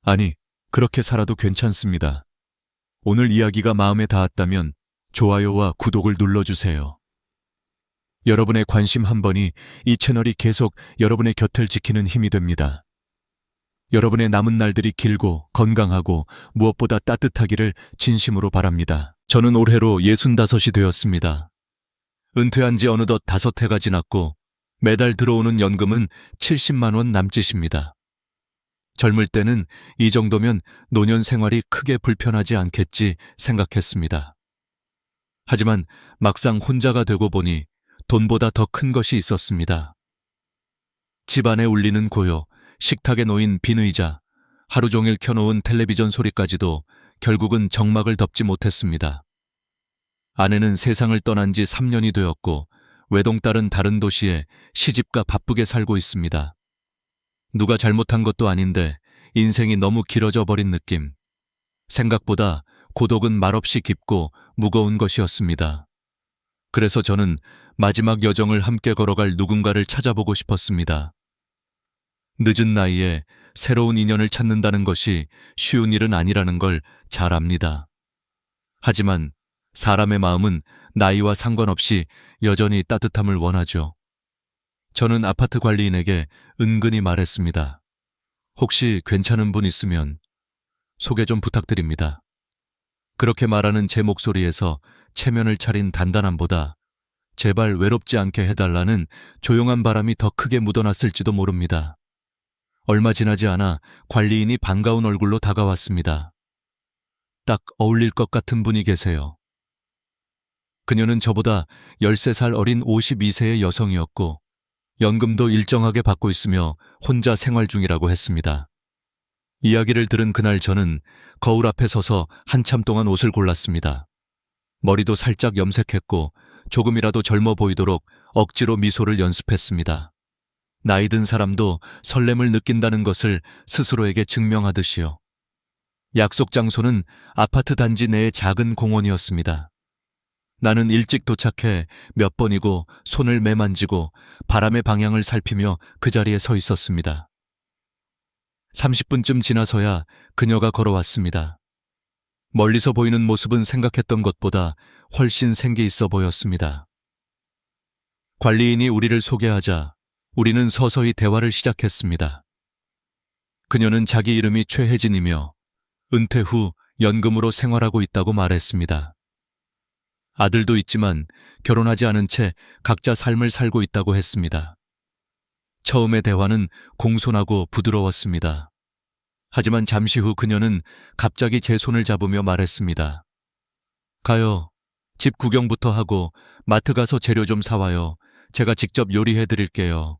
아니, 그렇게 살아도 괜찮습니다. 오늘 이야기가 마음에 닿았다면 좋아요와 구독을 눌러주세요. 여러분의 관심 한 번이 이 채널이 계속 여러분의 곁을 지키는 힘이 됩니다. 여러분의 남은 날들이 길고 건강하고 무엇보다 따뜻하기를 진심으로 바랍니다. 저는 올해로 65이 되었습니다. 은퇴한 지 어느덧 5해가 지났고 매달 들어오는 연금은 70만 원 남짓입니다. 젊을 때는 이 정도면 노년 생활이 크게 불편하지 않겠지 생각했습니다. 하지만 막상 혼자가 되고 보니 돈보다 더 큰 것이 있었습니다. 집안에 울리는 고요, 식탁에 놓인 빈 의자, 하루 종일 켜놓은 텔레비전 소리까지도 결국은 정막을 덮지 못했습니다. 아내는 세상을 떠난 지 3년이 되었고 외동딸은 다른 도시에 시집가 바쁘게 살고 있습니다. 누가 잘못한 것도 아닌데 인생이 너무 길어져 버린 느낌. 생각보다 고독은 말없이 깊고 무거운 것이었습니다. 그래서 저는 마지막 여정을 함께 걸어갈 누군가를 찾아보고 싶었습니다. 늦은 나이에 새로운 인연을 찾는다는 것이 쉬운 일은 아니라는 걸 잘 압니다. 하지만 사람의 마음은 나이와 상관없이 여전히 따뜻함을 원하죠. 저는 아파트 관리인에게 은근히 말했습니다. 혹시 괜찮은 분 있으면 소개 좀 부탁드립니다. 그렇게 말하는 제 목소리에서 체면을 차린 단단함보다 제발 외롭지 않게 해달라는 조용한 바람이 더 크게 묻어났을지도 모릅니다. 얼마 지나지 않아 관리인이 반가운 얼굴로 다가왔습니다. 딱 어울릴 것 같은 분이 계세요. 그녀는 저보다 13살 어린 52세의 여성이었고 연금도 일정하게 받고 있으며 혼자 생활 중이라고 했습니다. 이야기를 들은 그날 저는 거울 앞에 서서 한참 동안 옷을 골랐습니다. 머리도 살짝 염색했고 조금이라도 젊어 보이도록 억지로 미소를 연습했습니다. 나이 든 사람도 설렘을 느낀다는 것을 스스로에게 증명하듯이요. 약속 장소는 아파트 단지 내의 작은 공원이었습니다. 나는 일찍 도착해 몇 번이고 손을 매만지고 바람의 방향을 살피며 그 자리에 서 있었습니다. 30분쯤 지나서야 그녀가 걸어왔습니다. 멀리서 보이는 모습은 생각했던 것보다 훨씬 생기 있어 보였습니다. 관리인이 우리를 소개하자 우리는 서서히 대화를 시작했습니다. 그녀는 자기 이름이 최혜진이며 은퇴 후 연금으로 생활하고 있다고 말했습니다. 아들도 있지만 결혼하지 않은 채 각자 삶을 살고 있다고 했습니다. 처음의 대화는 공손하고 부드러웠습니다. 하지만 잠시 후 그녀는 갑자기 제 손을 잡으며 말했습니다. 가요. 집 구경부터 하고 마트 가서 재료 좀 사와요. 제가 직접 요리해 드릴게요.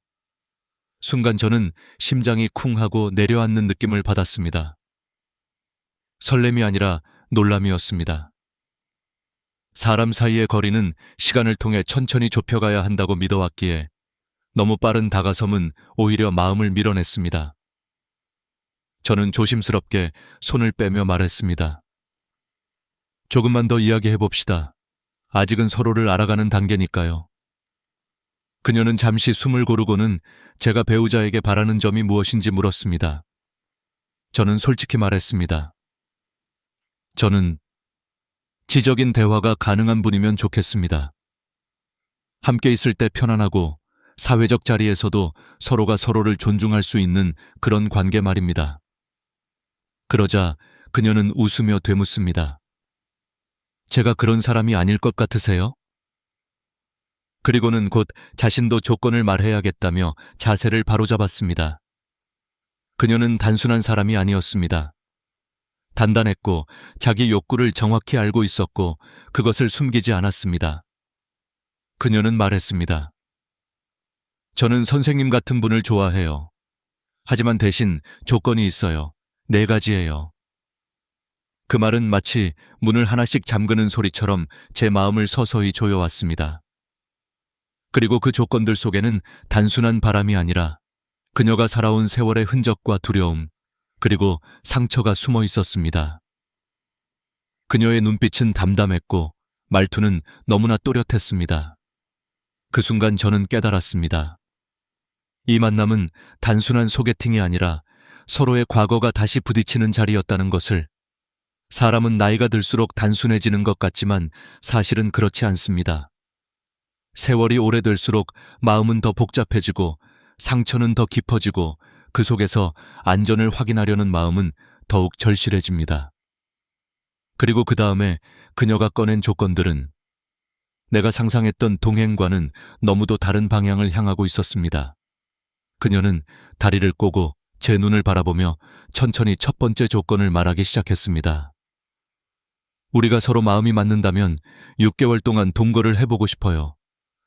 순간 저는 심장이 쿵 하고 내려앉는 느낌을 받았습니다. 설렘이 아니라 놀람이었습니다. 사람 사이의 거리는 시간을 통해 천천히 좁혀가야 한다고 믿어왔기에 너무 빠른 다가섬은 오히려 마음을 밀어냈습니다. 저는 조심스럽게 손을 빼며 말했습니다. 조금만 더 이야기해 봅시다. 아직은 서로를 알아가는 단계니까요. 그녀는 잠시 숨을 고르고는 제가 배우자에게 바라는 점이 무엇인지 물었습니다. 저는 솔직히 말했습니다. 저는 지적인 대화가 가능한 분이면 좋겠습니다. 함께 있을 때 편안하고 사회적 자리에서도 서로가 서로를 존중할 수 있는 그런 관계 말입니다. 그러자 그녀는 웃으며 되묻습니다. 제가 그런 사람이 아닐 것 같으세요? 그리고는 곧 자신도 조건을 말해야겠다며 자세를 바로잡았습니다. 그녀는 단순한 사람이 아니었습니다. 단단했고 자기 욕구를 정확히 알고 있었고 그것을 숨기지 않았습니다. 그녀는 말했습니다. 저는 선생님 같은 분을 좋아해요. 하지만 대신 조건이 있어요. 4가지예요. 그 말은 마치 문을 하나씩 잠그는 소리처럼 제 마음을 서서히 조여왔습니다. 그리고 그 조건들 속에는 단순한 바람이 아니라 그녀가 살아온 세월의 흔적과 두려움, 그리고 상처가 숨어 있었습니다. 그녀의 눈빛은 담담했고 말투는 너무나 또렷했습니다. 그 순간 저는 깨달았습니다. 이 만남은 단순한 소개팅이 아니라 서로의 과거가 다시 부딪히는 자리였다는 것을. 사람은 나이가 들수록 단순해지는 것 같지만 사실은 그렇지 않습니다. 세월이 오래될수록 마음은 더 복잡해지고 상처는 더 깊어지고 그 속에서 안전을 확인하려는 마음은 더욱 절실해집니다. 그리고 그 다음에 그녀가 꺼낸 조건들은 내가 상상했던 동행과는 너무도 다른 방향을 향하고 있었습니다. 그녀는 다리를 꼬고 제 눈을 바라보며 천천히 첫 번째 조건을 말하기 시작했습니다. 우리가 서로 마음이 맞는다면 6개월 동안 동거를 해보고 싶어요.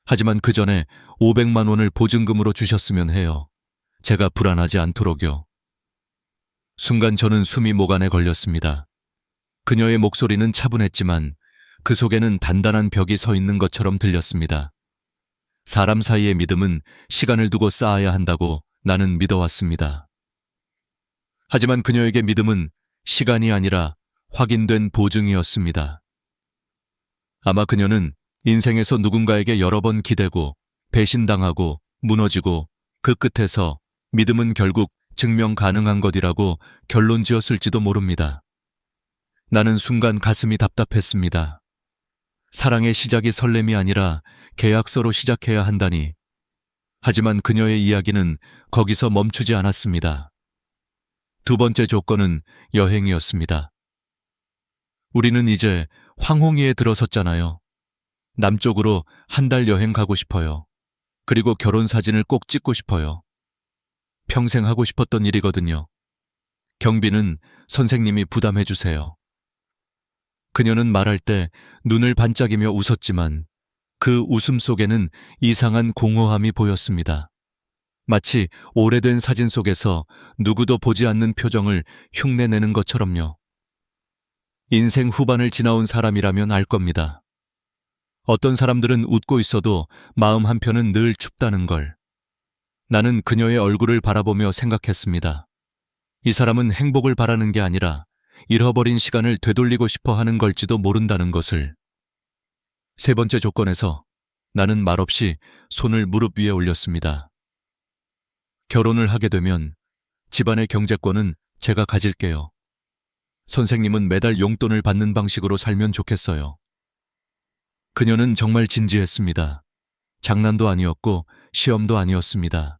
하지만 그 전에 500만 원을 보증금으로 주셨으면 해요. 제가 불안하지 않도록요. 순간 저는 숨이 목안에 걸렸습니다. 그녀의 목소리는 차분했지만 그 속에는 단단한 벽이 서 있는 것처럼 들렸습니다. 사람 사이의 믿음은 시간을 두고 쌓아야 한다고 나는 믿어왔습니다. 하지만 그녀에게 믿음은 시간이 아니라 확인된 보증이었습니다. 아마 그녀는 인생에서 누군가에게 여러 번 기대고 배신당하고 무너지고 그 끝에서 믿음은 결국 증명 가능한 것이라고 결론 지었을지도 모릅니다. 나는 순간 가슴이 답답했습니다. 사랑의 시작이 설렘이 아니라 계약서로 시작해야 한다니. 하지만 그녀의 이야기는 거기서 멈추지 않았습니다. 두 번째 조건은 여행이었습니다. 우리는 이제 황홍이에 들어섰잖아요. 남쪽으로 한 달 여행 가고 싶어요. 그리고 결혼 사진을 꼭 찍고 싶어요. 평생 하고 싶었던 일이거든요. 경비는 선생님이 부담해 주세요. 그녀는 말할 때 눈을 반짝이며 웃었지만 그 웃음 속에는 이상한 공허함이 보였습니다. 마치 오래된 사진 속에서 누구도 보지 않는 표정을 흉내내는 것처럼요. 인생 후반을 지나온 사람이라면 알 겁니다. 어떤 사람들은 웃고 있어도 마음 한편은 늘 춥다는 걸. 나는 그녀의 얼굴을 바라보며 생각했습니다. 이 사람은 행복을 바라는 게 아니라 잃어버린 시간을 되돌리고 싶어 하는 걸지도 모른다는 것을. 세 번째 조건에서 나는 말없이 손을 무릎 위에 올렸습니다. 결혼을 하게 되면 집안의 경제권은 제가 가질게요. 선생님은 매달 용돈을 받는 방식으로 살면 좋겠어요. 그녀는 정말 진지했습니다. 장난도 아니었고 시험도 아니었습니다.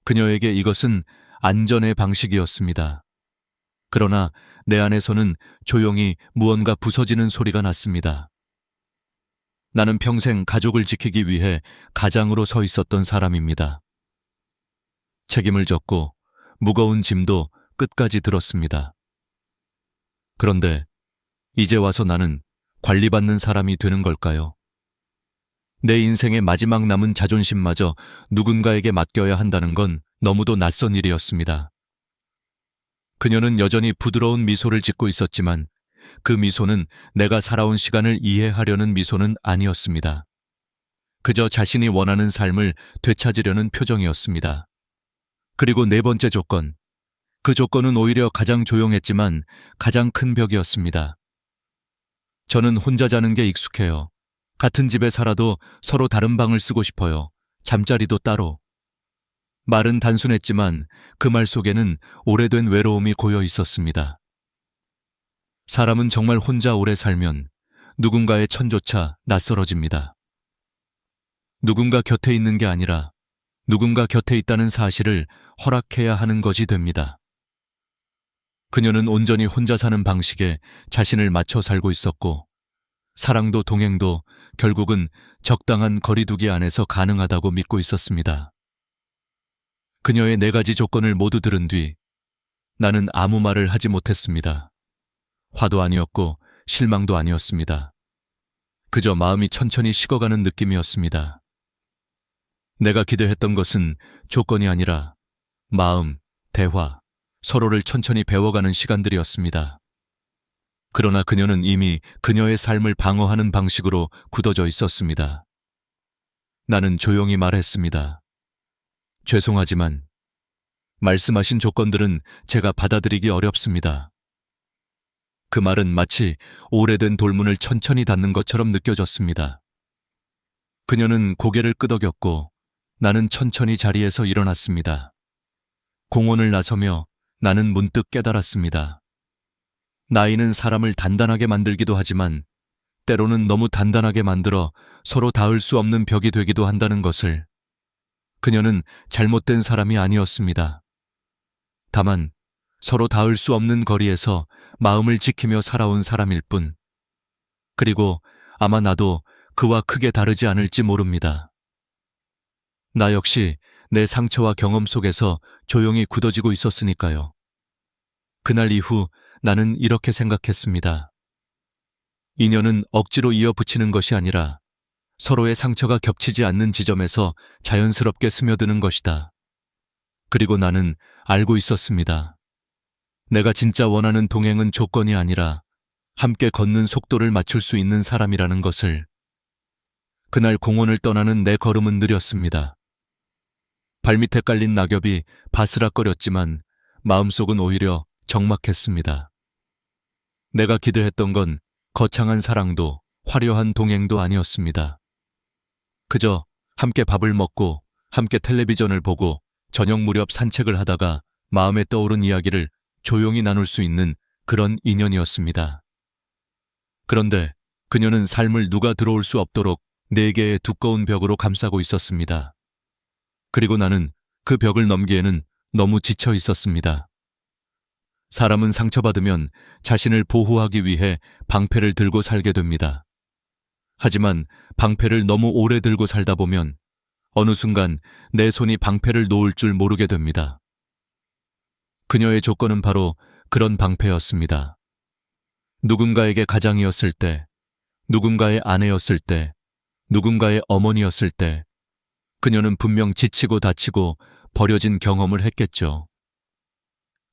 그녀에게 이것은 안전의 방식이었습니다. 그러나 내 안에서는 조용히 무언가 부서지는 소리가 났습니다. 나는 평생 가족을 지키기 위해 가장으로 서 있었던 사람입니다. 책임을 졌고 무거운 짐도 끝까지 들었습니다. 그런데 이제 와서 나는 관리받는 사람이 되는 걸까요? 내 인생의 마지막 남은 자존심마저 누군가에게 맡겨야 한다는 건 너무도 낯선 일이었습니다. 그녀는 여전히 부드러운 미소를 짓고 있었지만 그 미소는 내가 살아온 시간을 이해하려는 미소는 아니었습니다. 그저 자신이 원하는 삶을 되찾으려는 표정이었습니다. 그리고 네 번째 조건. 그 조건은 오히려 가장 조용했지만 가장 큰 벽이었습니다. 저는 혼자 자는 게 익숙해요. 같은 집에 살아도 서로 다른 방을 쓰고 싶어요. 잠자리도 따로. 말은 단순했지만 그 말 속에는 오래된 외로움이 고여 있었습니다. 사람은 정말 혼자 오래 살면 누군가의 천조차 낯설어집니다. 누군가 곁에 있는 게 아니라 누군가 곁에 있다는 사실을 허락해야 하는 것이 됩니다. 그녀는 온전히 혼자 사는 방식에 자신을 맞춰 살고 있었고 사랑도 동행도 결국은 적당한 거리두기 안에서 가능하다고 믿고 있었습니다. 그녀의 네 가지 조건을 모두 들은 뒤 나는 아무 말을 하지 못했습니다. 화도 아니었고 실망도 아니었습니다. 그저 마음이 천천히 식어가는 느낌이었습니다. 내가 기대했던 것은 조건이 아니라 마음, 대화, 서로를 천천히 배워가는 시간들이었습니다. 그러나 그녀는 이미 그녀의 삶을 방어하는 방식으로 굳어져 있었습니다. 나는 조용히 말했습니다. 죄송하지만 말씀하신 조건들은 제가 받아들이기 어렵습니다. 그 말은 마치 오래된 돌문을 천천히 닫는 것처럼 느껴졌습니다. 그녀는 고개를 끄덕였고 나는 천천히 자리에서 일어났습니다. 공원을 나서며 나는 문득 깨달았습니다. 나이는 사람을 단단하게 만들기도 하지만 때로는 너무 단단하게 만들어 서로 닿을 수 없는 벽이 되기도 한다는 것을. 그녀는 잘못된 사람이 아니었습니다. 다만 서로 닿을 수 없는 거리에서 마음을 지키며 살아온 사람일 뿐. 그리고 아마 나도 그와 크게 다르지 않을지 모릅니다. 나 역시 내 상처와 경험 속에서 조용히 굳어지고 있었으니까요. 그날 이후 나는 이렇게 생각했습니다. 인연은 억지로 이어붙이는 것이 아니라 서로의 상처가 겹치지 않는 지점에서 자연스럽게 스며드는 것이다. 그리고 나는 알고 있었습니다. 내가 진짜 원하는 동행은 조건이 아니라 함께 걷는 속도를 맞출 수 있는 사람이라는 것을. 그날 공원을 떠나는 내 걸음은 느렸습니다. 발밑에 깔린 낙엽이 바스락거렸지만 마음속은 오히려 적막했습니다. 내가 기대했던 건 거창한 사랑도 화려한 동행도 아니었습니다. 그저 함께 밥을 먹고 함께 텔레비전을 보고 저녁 무렵 산책을 하다가 마음에 떠오른 이야기를 조용히 나눌 수 있는 그런 인연이었습니다. 그런데 그녀는 삶을 누가 들어올 수 없도록 네 개의 두꺼운 벽으로 감싸고 있었습니다. 그리고 나는 그 벽을 넘기에는 너무 지쳐 있었습니다. 사람은 상처받으면 자신을 보호하기 위해 방패를 들고 살게 됩니다. 하지만 방패를 너무 오래 들고 살다 보면 어느 순간 내 손이 방패를 놓을 줄 모르게 됩니다. 그녀의 조건은 바로 그런 방패였습니다. 누군가에게 가장이었을 때, 누군가의 아내였을 때, 누군가의 어머니였을 때, 그녀는 분명 지치고 다치고 버려진 경험을 했겠죠.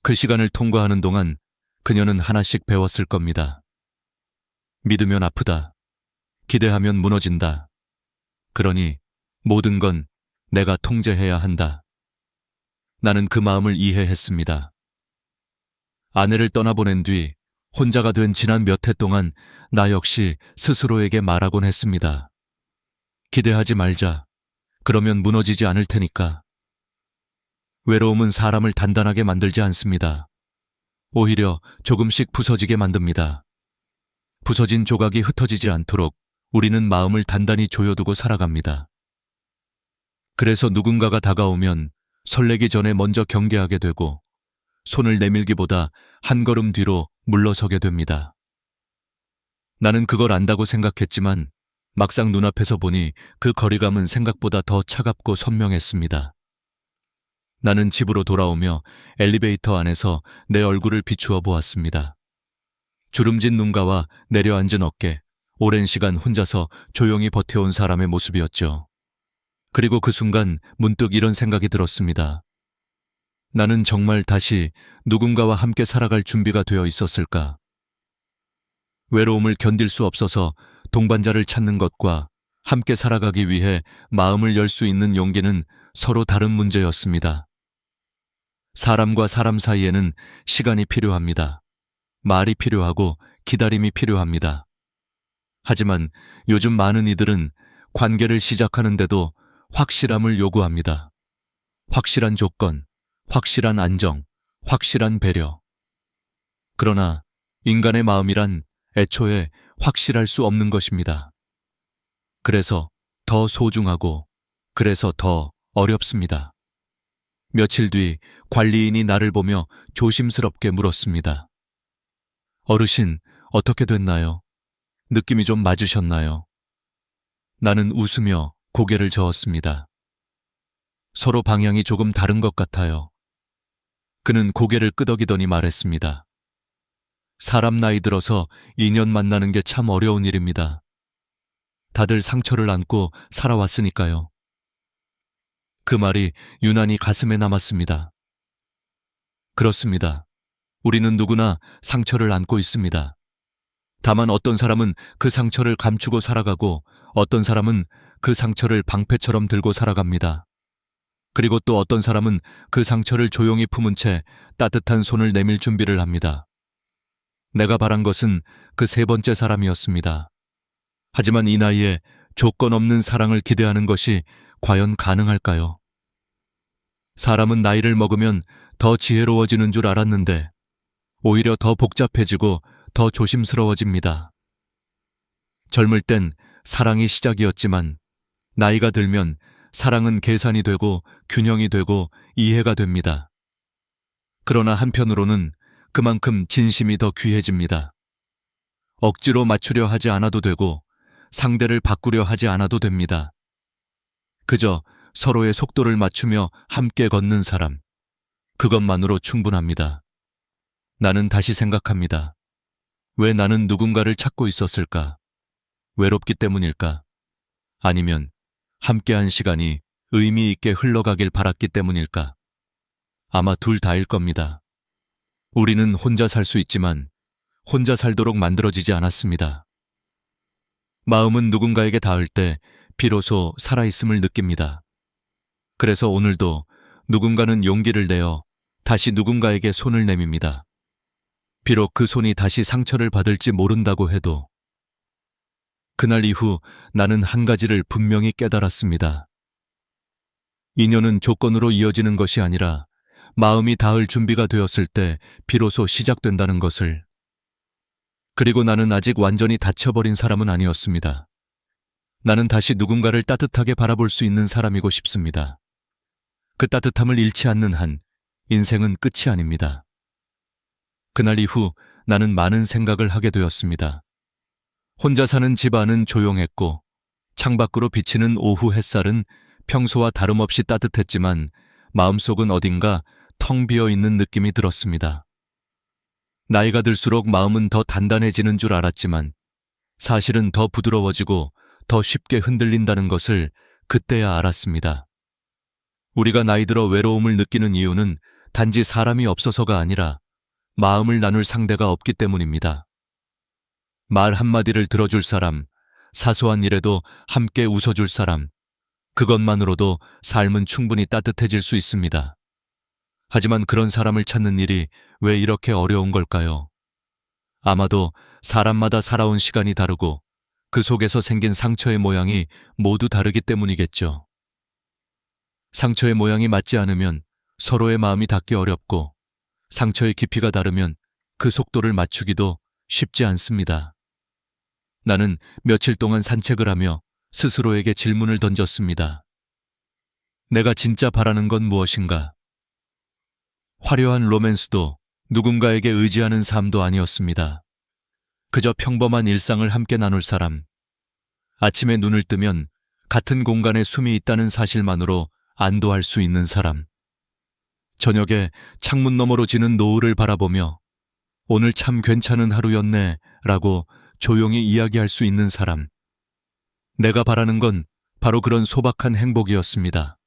그 시간을 통과하는 동안 그녀는 하나씩 배웠을 겁니다. 믿으면 아프다. 기대하면 무너진다. 그러니 모든 건 내가 통제해야 한다. 나는 그 마음을 이해했습니다. 아내를 떠나보낸 뒤 혼자가 된 지난 몇 해 동안 나 역시 스스로에게 말하곤 했습니다. 기대하지 말자. 그러면 무너지지 않을 테니까. 외로움은 사람을 단단하게 만들지 않습니다. 오히려 조금씩 부서지게 만듭니다. 부서진 조각이 흩어지지 않도록 우리는 마음을 단단히 조여두고 살아갑니다. 그래서 누군가가 다가오면 설레기 전에 먼저 경계하게 되고 손을 내밀기보다 한 걸음 뒤로 물러서게 됩니다. 나는 그걸 안다고 생각했지만 막상 눈앞에서 보니 그 거리감은 생각보다 더 차갑고 선명했습니다. 나는 집으로 돌아오며 엘리베이터 안에서 내 얼굴을 비추어 보았습니다. 주름진 눈가와 내려앉은 어깨, 오랜 시간 혼자서 조용히 버텨온 사람의 모습이었죠. 그리고 그 순간 문득 이런 생각이 들었습니다. 나는 정말 다시 누군가와 함께 살아갈 준비가 되어 있었을까? 외로움을 견딜 수 없어서 동반자를 찾는 것과 함께 살아가기 위해 마음을 열 수 있는 용기는 서로 다른 문제였습니다. 사람과 사람 사이에는 시간이 필요합니다. 말이 필요하고 기다림이 필요합니다. 하지만 요즘 많은 이들은 관계를 시작하는데도 확실함을 요구합니다. 확실한 조건, 확실한 안정, 확실한 배려. 그러나 인간의 마음이란 애초에 확실할 수 없는 것입니다. 그래서 더 소중하고, 그래서 더 어렵습니다. 며칠 뒤 관리인이 나를 보며 조심스럽게 물었습니다. 어르신, 어떻게 됐나요? 느낌이 좀 맞으셨나요? 나는 웃으며 고개를 저었습니다. 서로 방향이 조금 다른 것 같아요. 그는 고개를 끄덕이더니 말했습니다. 사람 나이 들어서 인연 만나는 게 참 어려운 일입니다. 다들 상처를 안고 살아왔으니까요. 그 말이 유난히 가슴에 남았습니다. 그렇습니다. 우리는 누구나 상처를 안고 있습니다. 다만 어떤 사람은 그 상처를 감추고 살아가고 어떤 사람은 그 상처를 방패처럼 들고 살아갑니다. 그리고 또 어떤 사람은 그 상처를 조용히 품은 채 따뜻한 손을 내밀 준비를 합니다. 내가 바란 것은 그 세 번째 사람이었습니다. 하지만 이 나이에 조건 없는 사랑을 기대하는 것이 과연 가능할까요? 사람은 나이를 먹으면 더 지혜로워지는 줄 알았는데 오히려 더 복잡해지고 더 조심스러워집니다. 젊을 땐 사랑이 시작이었지만 나이가 들면 사랑은 계산이 되고 균형이 되고 이해가 됩니다. 그러나 한편으로는 그만큼 진심이 더 귀해집니다. 억지로 맞추려 하지 않아도 되고 상대를 바꾸려 하지 않아도 됩니다. 그저 서로의 속도를 맞추며 함께 걷는 사람, 그것만으로 충분합니다. 나는 다시 생각합니다. 왜 나는 누군가를 찾고 있었을까? 외롭기 때문일까? 아니면 함께한 시간이 의미 있게 흘러가길 바랐기 때문일까? 아마 둘 다일 겁니다. 우리는 혼자 살 수 있지만 혼자 살도록 만들어지지 않았습니다. 마음은 누군가에게 닿을 때 비로소 살아있음을 느낍니다. 그래서 오늘도 누군가는 용기를 내어 다시 누군가에게 손을 내밉니다. 비록 그 손이 다시 상처를 받을지 모른다고 해도. 그날 이후 나는 한 가지를 분명히 깨달았습니다. 인연은 조건으로 이어지는 것이 아니라 마음이 닿을 준비가 되었을 때 비로소 시작된다는 것을. 그리고 나는 아직 완전히 닫혀버린 사람은 아니었습니다. 나는 다시 누군가를 따뜻하게 바라볼 수 있는 사람이고 싶습니다. 그 따뜻함을 잃지 않는 한 인생은 끝이 아닙니다. 그날 이후 나는 많은 생각을 하게 되었습니다. 혼자 사는 집 안은 조용했고 창밖으로 비치는 오후 햇살은 평소와 다름없이 따뜻했지만 마음속은 어딘가 텅 비어 있는 느낌이 들었습니다. 나이가 들수록 마음은 더 단단해지는 줄 알았지만 사실은 더 부드러워지고 더 쉽게 흔들린다는 것을 그때야 알았습니다. 우리가 나이 들어 외로움을 느끼는 이유는 단지 사람이 없어서가 아니라 마음을 나눌 상대가 없기 때문입니다. 말 한마디를 들어줄 사람, 사소한 일에도 함께 웃어줄 사람, 그것만으로도 삶은 충분히 따뜻해질 수 있습니다. 하지만 그런 사람을 찾는 일이 왜 이렇게 어려운 걸까요? 아마도 사람마다 살아온 시간이 다르고 그 속에서 생긴 상처의 모양이 모두 다르기 때문이겠죠. 상처의 모양이 맞지 않으면 서로의 마음이 닿기 어렵고 상처의 깊이가 다르면 그 속도를 맞추기도 쉽지 않습니다. 나는 며칠 동안 산책을 하며 스스로에게 질문을 던졌습니다. 내가 진짜 바라는 건 무엇인가? 화려한 로맨스도 누군가에게 의지하는 삶도 아니었습니다. 그저 평범한 일상을 함께 나눌 사람. 아침에 눈을 뜨면 같은 공간에 숨이 있다는 사실만으로 안도할 수 있는 사람. 저녁에 창문 너머로 지는 노을을 바라보며 오늘 참 괜찮은 하루였네 라고 조용히 이야기할 수 있는 사람. 내가 바라는 건 바로 그런 소박한 행복이었습니다.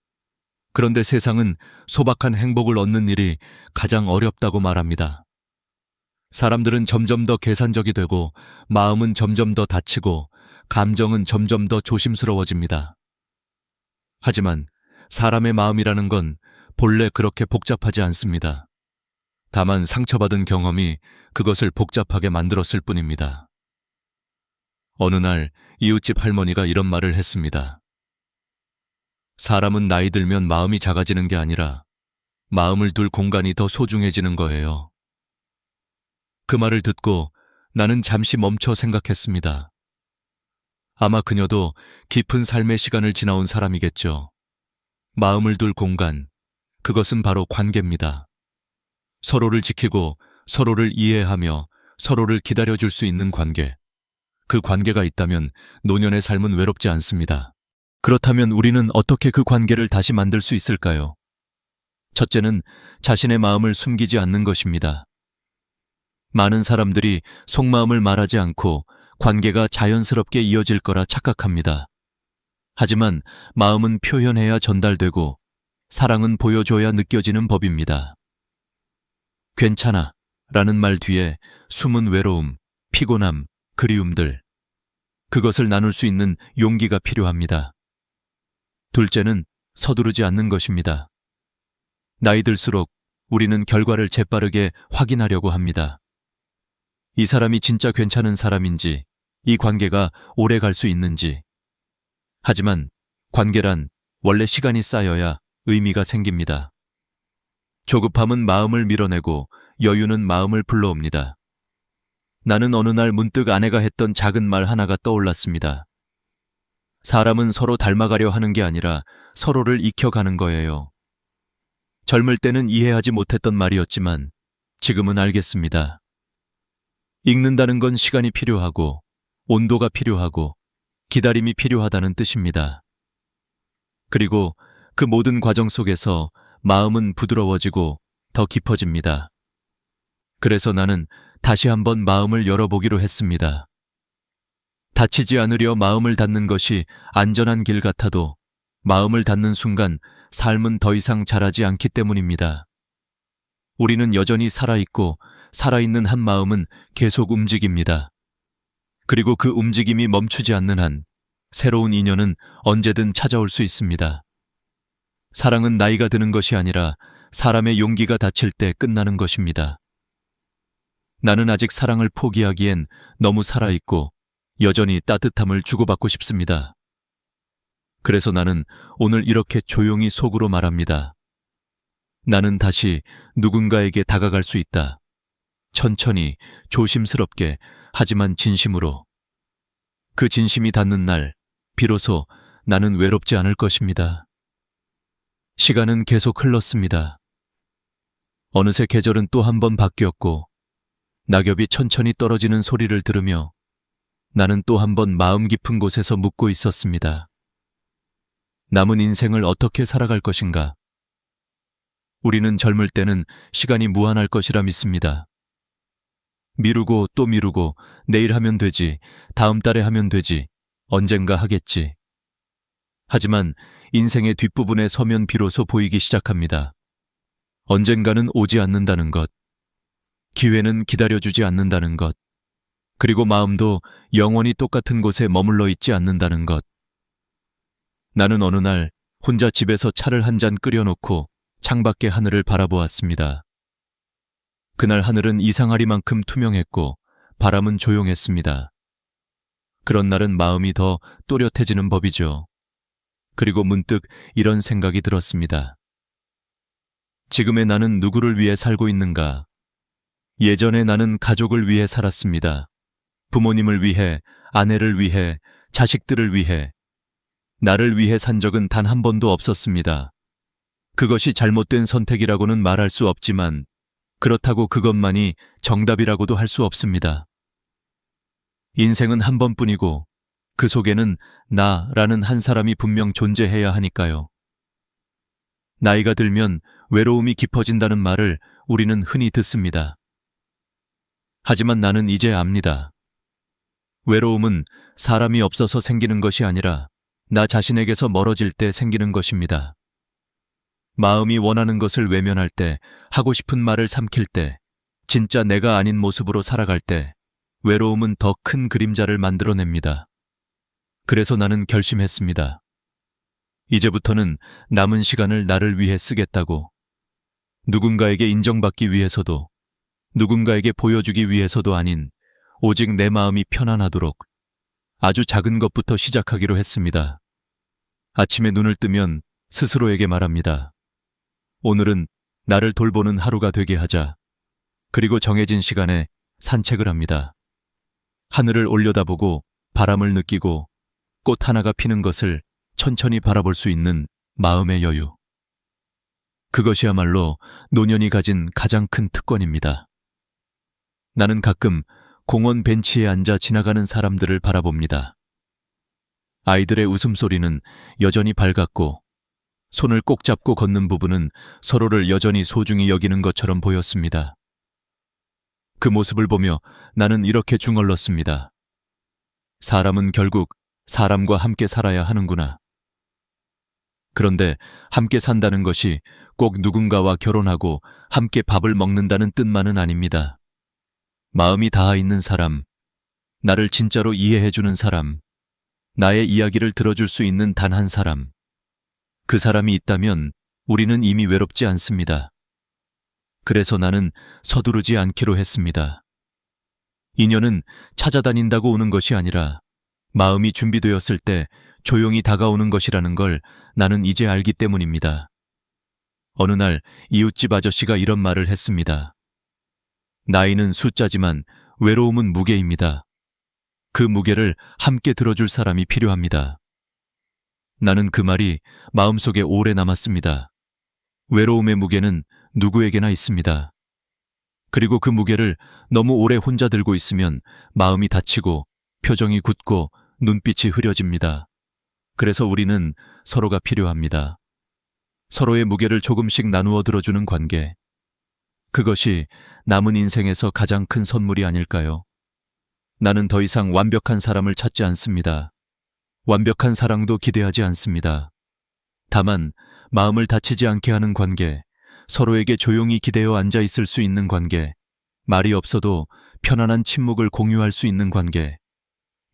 그런데 세상은 소박한 행복을 얻는 일이 가장 어렵다고 말합니다. 사람들은 점점 더 계산적이 되고 마음은 점점 더 다치고 감정은 점점 더 조심스러워집니다. 하지만 사람의 마음이라는 건 본래 그렇게 복잡하지 않습니다. 다만 상처받은 경험이 그것을 복잡하게 만들었을 뿐입니다. 어느 날 이웃집 할머니가 이런 말을 했습니다. 사람은 나이 들면 마음이 작아지는 게 아니라 마음을 둘 공간이 더 소중해지는 거예요. 그 말을 듣고 나는 잠시 멈춰 생각했습니다. 아마 그녀도 깊은 삶의 시간을 지나온 사람이겠죠. 마음을 둘 공간, 그것은 바로 관계입니다. 서로를 지키고 서로를 이해하며 서로를 기다려줄 수 있는 관계. 그 관계가 있다면 노년의 삶은 외롭지 않습니다. 그렇다면 우리는 어떻게 그 관계를 다시 만들 수 있을까요? 첫째는 자신의 마음을 숨기지 않는 것입니다. 많은 사람들이 속마음을 말하지 않고 관계가 자연스럽게 이어질 거라 착각합니다. 하지만 마음은 표현해야 전달되고 사랑은 보여줘야 느껴지는 법입니다. 괜찮아 라는 말 뒤에 숨은 외로움, 피곤함, 그리움들. 그것을 나눌 수 있는 용기가 필요합니다. 둘째는 서두르지 않는 것입니다. 나이 들수록 우리는 결과를 재빠르게 확인하려고 합니다. 이 사람이 진짜 괜찮은 사람인지, 이 관계가 오래 갈 수 있는지. 하지만 관계란 원래 시간이 쌓여야 의미가 생깁니다. 조급함은 마음을 밀어내고 여유는 마음을 불러옵니다. 나는 어느 날 문득 아내가 했던 작은 말 하나가 떠올랐습니다. 사람은 서로 닮아가려 하는 게 아니라 서로를 익혀가는 거예요. 젊을 때는 이해하지 못했던 말이었지만 지금은 알겠습니다. 읽는다는 건 시간이 필요하고 온도가 필요하고 기다림이 필요하다는 뜻입니다. 그리고 그 모든 과정 속에서 마음은 부드러워지고 더 깊어집니다. 그래서 나는 다시 한번 마음을 열어보기로 했습니다. 다치지 않으려 마음을 닫는 것이 안전한 길 같아도 마음을 닫는 순간 삶은 더 이상 자라지 않기 때문입니다. 우리는 여전히 살아있고 살아있는 한 마음은 계속 움직입니다. 그리고 그 움직임이 멈추지 않는 한 새로운 인연은 언제든 찾아올 수 있습니다. 사랑은 나이가 드는 것이 아니라 사람의 용기가 닫힐 때 끝나는 것입니다. 나는 아직 사랑을 포기하기엔 너무 살아있고 여전히 따뜻함을 주고받고 싶습니다. 그래서 나는 오늘 이렇게 조용히 속으로 말합니다. 나는 다시 누군가에게 다가갈 수 있다. 천천히, 조심스럽게, 하지만 진심으로. 그 진심이 닿는 날, 비로소 나는 외롭지 않을 것입니다. 시간은 계속 흘렀습니다. 어느새 계절은 또 한 번 바뀌었고 낙엽이 천천히 떨어지는 소리를 들으며 나는 또 한 번 마음 깊은 곳에서 묻고 있었습니다. 남은 인생을 어떻게 살아갈 것인가? 우리는 젊을 때는 시간이 무한할 것이라 믿습니다. 미루고 또 미루고 내일 하면 되지, 다음 달에 하면 되지, 언젠가 하겠지. 하지만 인생의 뒷부분에 서면 비로소 보이기 시작합니다. 언젠가는 오지 않는다는 것, 기회는 기다려주지 않는다는 것, 그리고 마음도 영원히 똑같은 곳에 머물러 있지 않는다는 것. 나는 어느 날 혼자 집에서 차를 한 잔 끓여놓고 창밖의 하늘을 바라보았습니다. 그날 하늘은 이상하리만큼 투명했고 바람은 조용했습니다. 그런 날은 마음이 더 또렷해지는 법이죠. 그리고 문득 이런 생각이 들었습니다. 지금의 나는 누구를 위해 살고 있는가? 예전에 나는 가족을 위해 살았습니다. 부모님을 위해, 아내를 위해, 자식들을 위해. 나를 위해 산 적은 단 한 번도 없었습니다. 그것이 잘못된 선택이라고는 말할 수 없지만 그렇다고 그것만이 정답이라고도 할 수 없습니다. 인생은 한 번뿐이고 그 속에는 나라는 한 사람이 분명 존재해야 하니까요. 나이가 들면 외로움이 깊어진다는 말을 우리는 흔히 듣습니다. 하지만 나는 이제 압니다. 외로움은 사람이 없어서 생기는 것이 아니라 나 자신에게서 멀어질 때 생기는 것입니다. 마음이 원하는 것을 외면할 때, 하고 싶은 말을 삼킬 때, 진짜 내가 아닌 모습으로 살아갈 때, 외로움은 더 큰 그림자를 만들어냅니다. 그래서 나는 결심했습니다. 이제부터는 남은 시간을 나를 위해 쓰겠다고. 누군가에게 인정받기 위해서도, 누군가에게 보여주기 위해서도 아닌 오직 내 마음이 편안하도록 아주 작은 것부터 시작하기로 했습니다. 아침에 눈을 뜨면 스스로에게 말합니다. 오늘은 나를 돌보는 하루가 되게 하자. 그리고 정해진 시간에 산책을 합니다. 하늘을 올려다보고 바람을 느끼고 꽃 하나가 피는 것을 천천히 바라볼 수 있는 마음의 여유. 그것이야말로 노년이 가진 가장 큰 특권입니다. 나는 가끔 공원 벤치에 앉아 지나가는 사람들을 바라봅니다. 아이들의 웃음소리는 여전히 밝았고 손을 꼭 잡고 걷는 부부는 서로를 여전히 소중히 여기는 것처럼 보였습니다. 그 모습을 보며 나는 이렇게 중얼렀습니다. 사람은 결국 사람과 함께 살아야 하는구나. 그런데 함께 산다는 것이 꼭 누군가와 결혼하고 함께 밥을 먹는다는 뜻만은 아닙니다. 마음이 닿아 있는 사람, 나를 진짜로 이해해주는 사람, 나의 이야기를 들어줄 수 있는 단 한 사람. 그 사람이 있다면 우리는 이미 외롭지 않습니다. 그래서 나는 서두르지 않기로 했습니다. 인연은 찾아다닌다고 오는 것이 아니라 마음이 준비되었을 때 조용히 다가오는 것이라는 걸 나는 이제 알기 때문입니다. 어느 날 이웃집 아저씨가 이런 말을 했습니다. 나이는 숫자지만 외로움은 무게입니다. 그 무게를 함께 들어줄 사람이 필요합니다. 나는 그 말이 마음속에 오래 남았습니다. 외로움의 무게는 누구에게나 있습니다. 그리고 그 무게를 너무 오래 혼자 들고 있으면 마음이 다치고 표정이 굳고 눈빛이 흐려집니다. 그래서 우리는 서로가 필요합니다. 서로의 무게를 조금씩 나누어 들어주는 관계. 그것이 남은 인생에서 가장 큰 선물이 아닐까요? 나는 더 이상 완벽한 사람을 찾지 않습니다. 완벽한 사랑도 기대하지 않습니다. 다만 마음을 다치지 않게 하는 관계, 서로에게 조용히 기대어 앉아 있을 수 있는 관계, 말이 없어도 편안한 침묵을 공유할 수 있는 관계.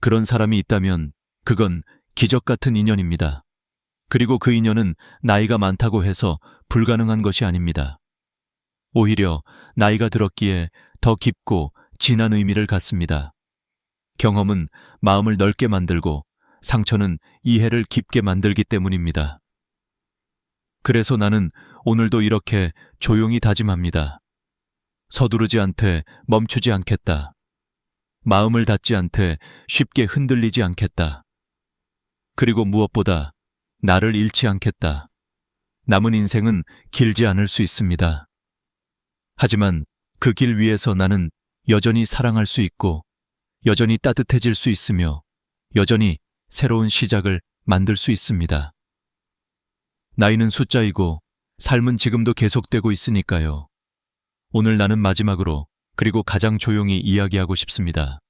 그런 사람이 있다면 그건 기적 같은 인연입니다. 그리고 그 인연은 나이가 많다고 해서 불가능한 것이 아닙니다. 오히려 나이가 들었기에 더 깊고 진한 의미를 갖습니다. 경험은 마음을 넓게 만들고 상처는 이해를 깊게 만들기 때문입니다. 그래서 나는 오늘도 이렇게 조용히 다짐합니다. 서두르지 않되 멈추지 않겠다. 마음을 닫지 않되 쉽게 흔들리지 않겠다. 그리고 무엇보다 나를 잃지 않겠다. 남은 인생은 길지 않을 수 있습니다. 하지만 그 길 위에서 나는 여전히 사랑할 수 있고 여전히 따뜻해질 수 있으며 여전히 새로운 시작을 만들 수 있습니다. 나이는 숫자이고 삶은 지금도 계속되고 있으니까요. 오늘 나는 마지막으로 그리고 가장 조용히 이야기하고 싶습니다.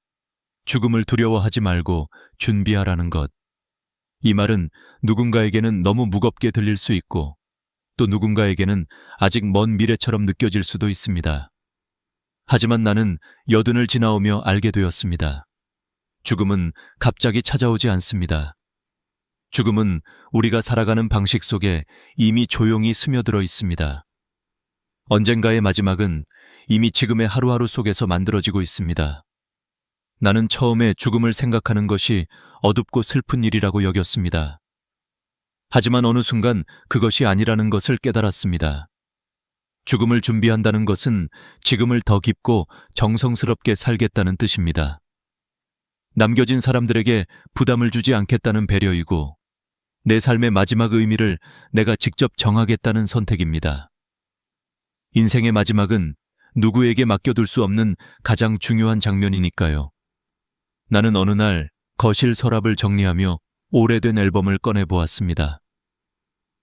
죽음을 두려워하지 말고 준비하라는 것. 이 말은 누군가에게는 너무 무겁게 들릴 수 있고 또 누군가에게는 아직 먼 미래처럼 느껴질 수도 있습니다. 하지만 나는 여든을 지나오며 알게 되었습니다. 죽음은 갑자기 찾아오지 않습니다. 죽음은 우리가 살아가는 방식 속에 이미 조용히 스며들어 있습니다. 언젠가의 마지막은 이미 지금의 하루하루 속에서 만들어지고 있습니다. 나는 처음에 죽음을 생각하는 것이 어둡고 슬픈 일이라고 여겼습니다. 하지만 어느 순간 그것이 아니라는 것을 깨달았습니다. 죽음을 준비한다는 것은 지금을 더 깊고 정성스럽게 살겠다는 뜻입니다. 남겨진 사람들에게 부담을 주지 않겠다는 배려이고 내 삶의 마지막 의미를 내가 직접 정하겠다는 선택입니다. 인생의 마지막은 누구에게 맡겨둘 수 없는 가장 중요한 장면이니까요. 나는 어느 날 거실 서랍을 정리하며 오래된 앨범을 꺼내보았습니다.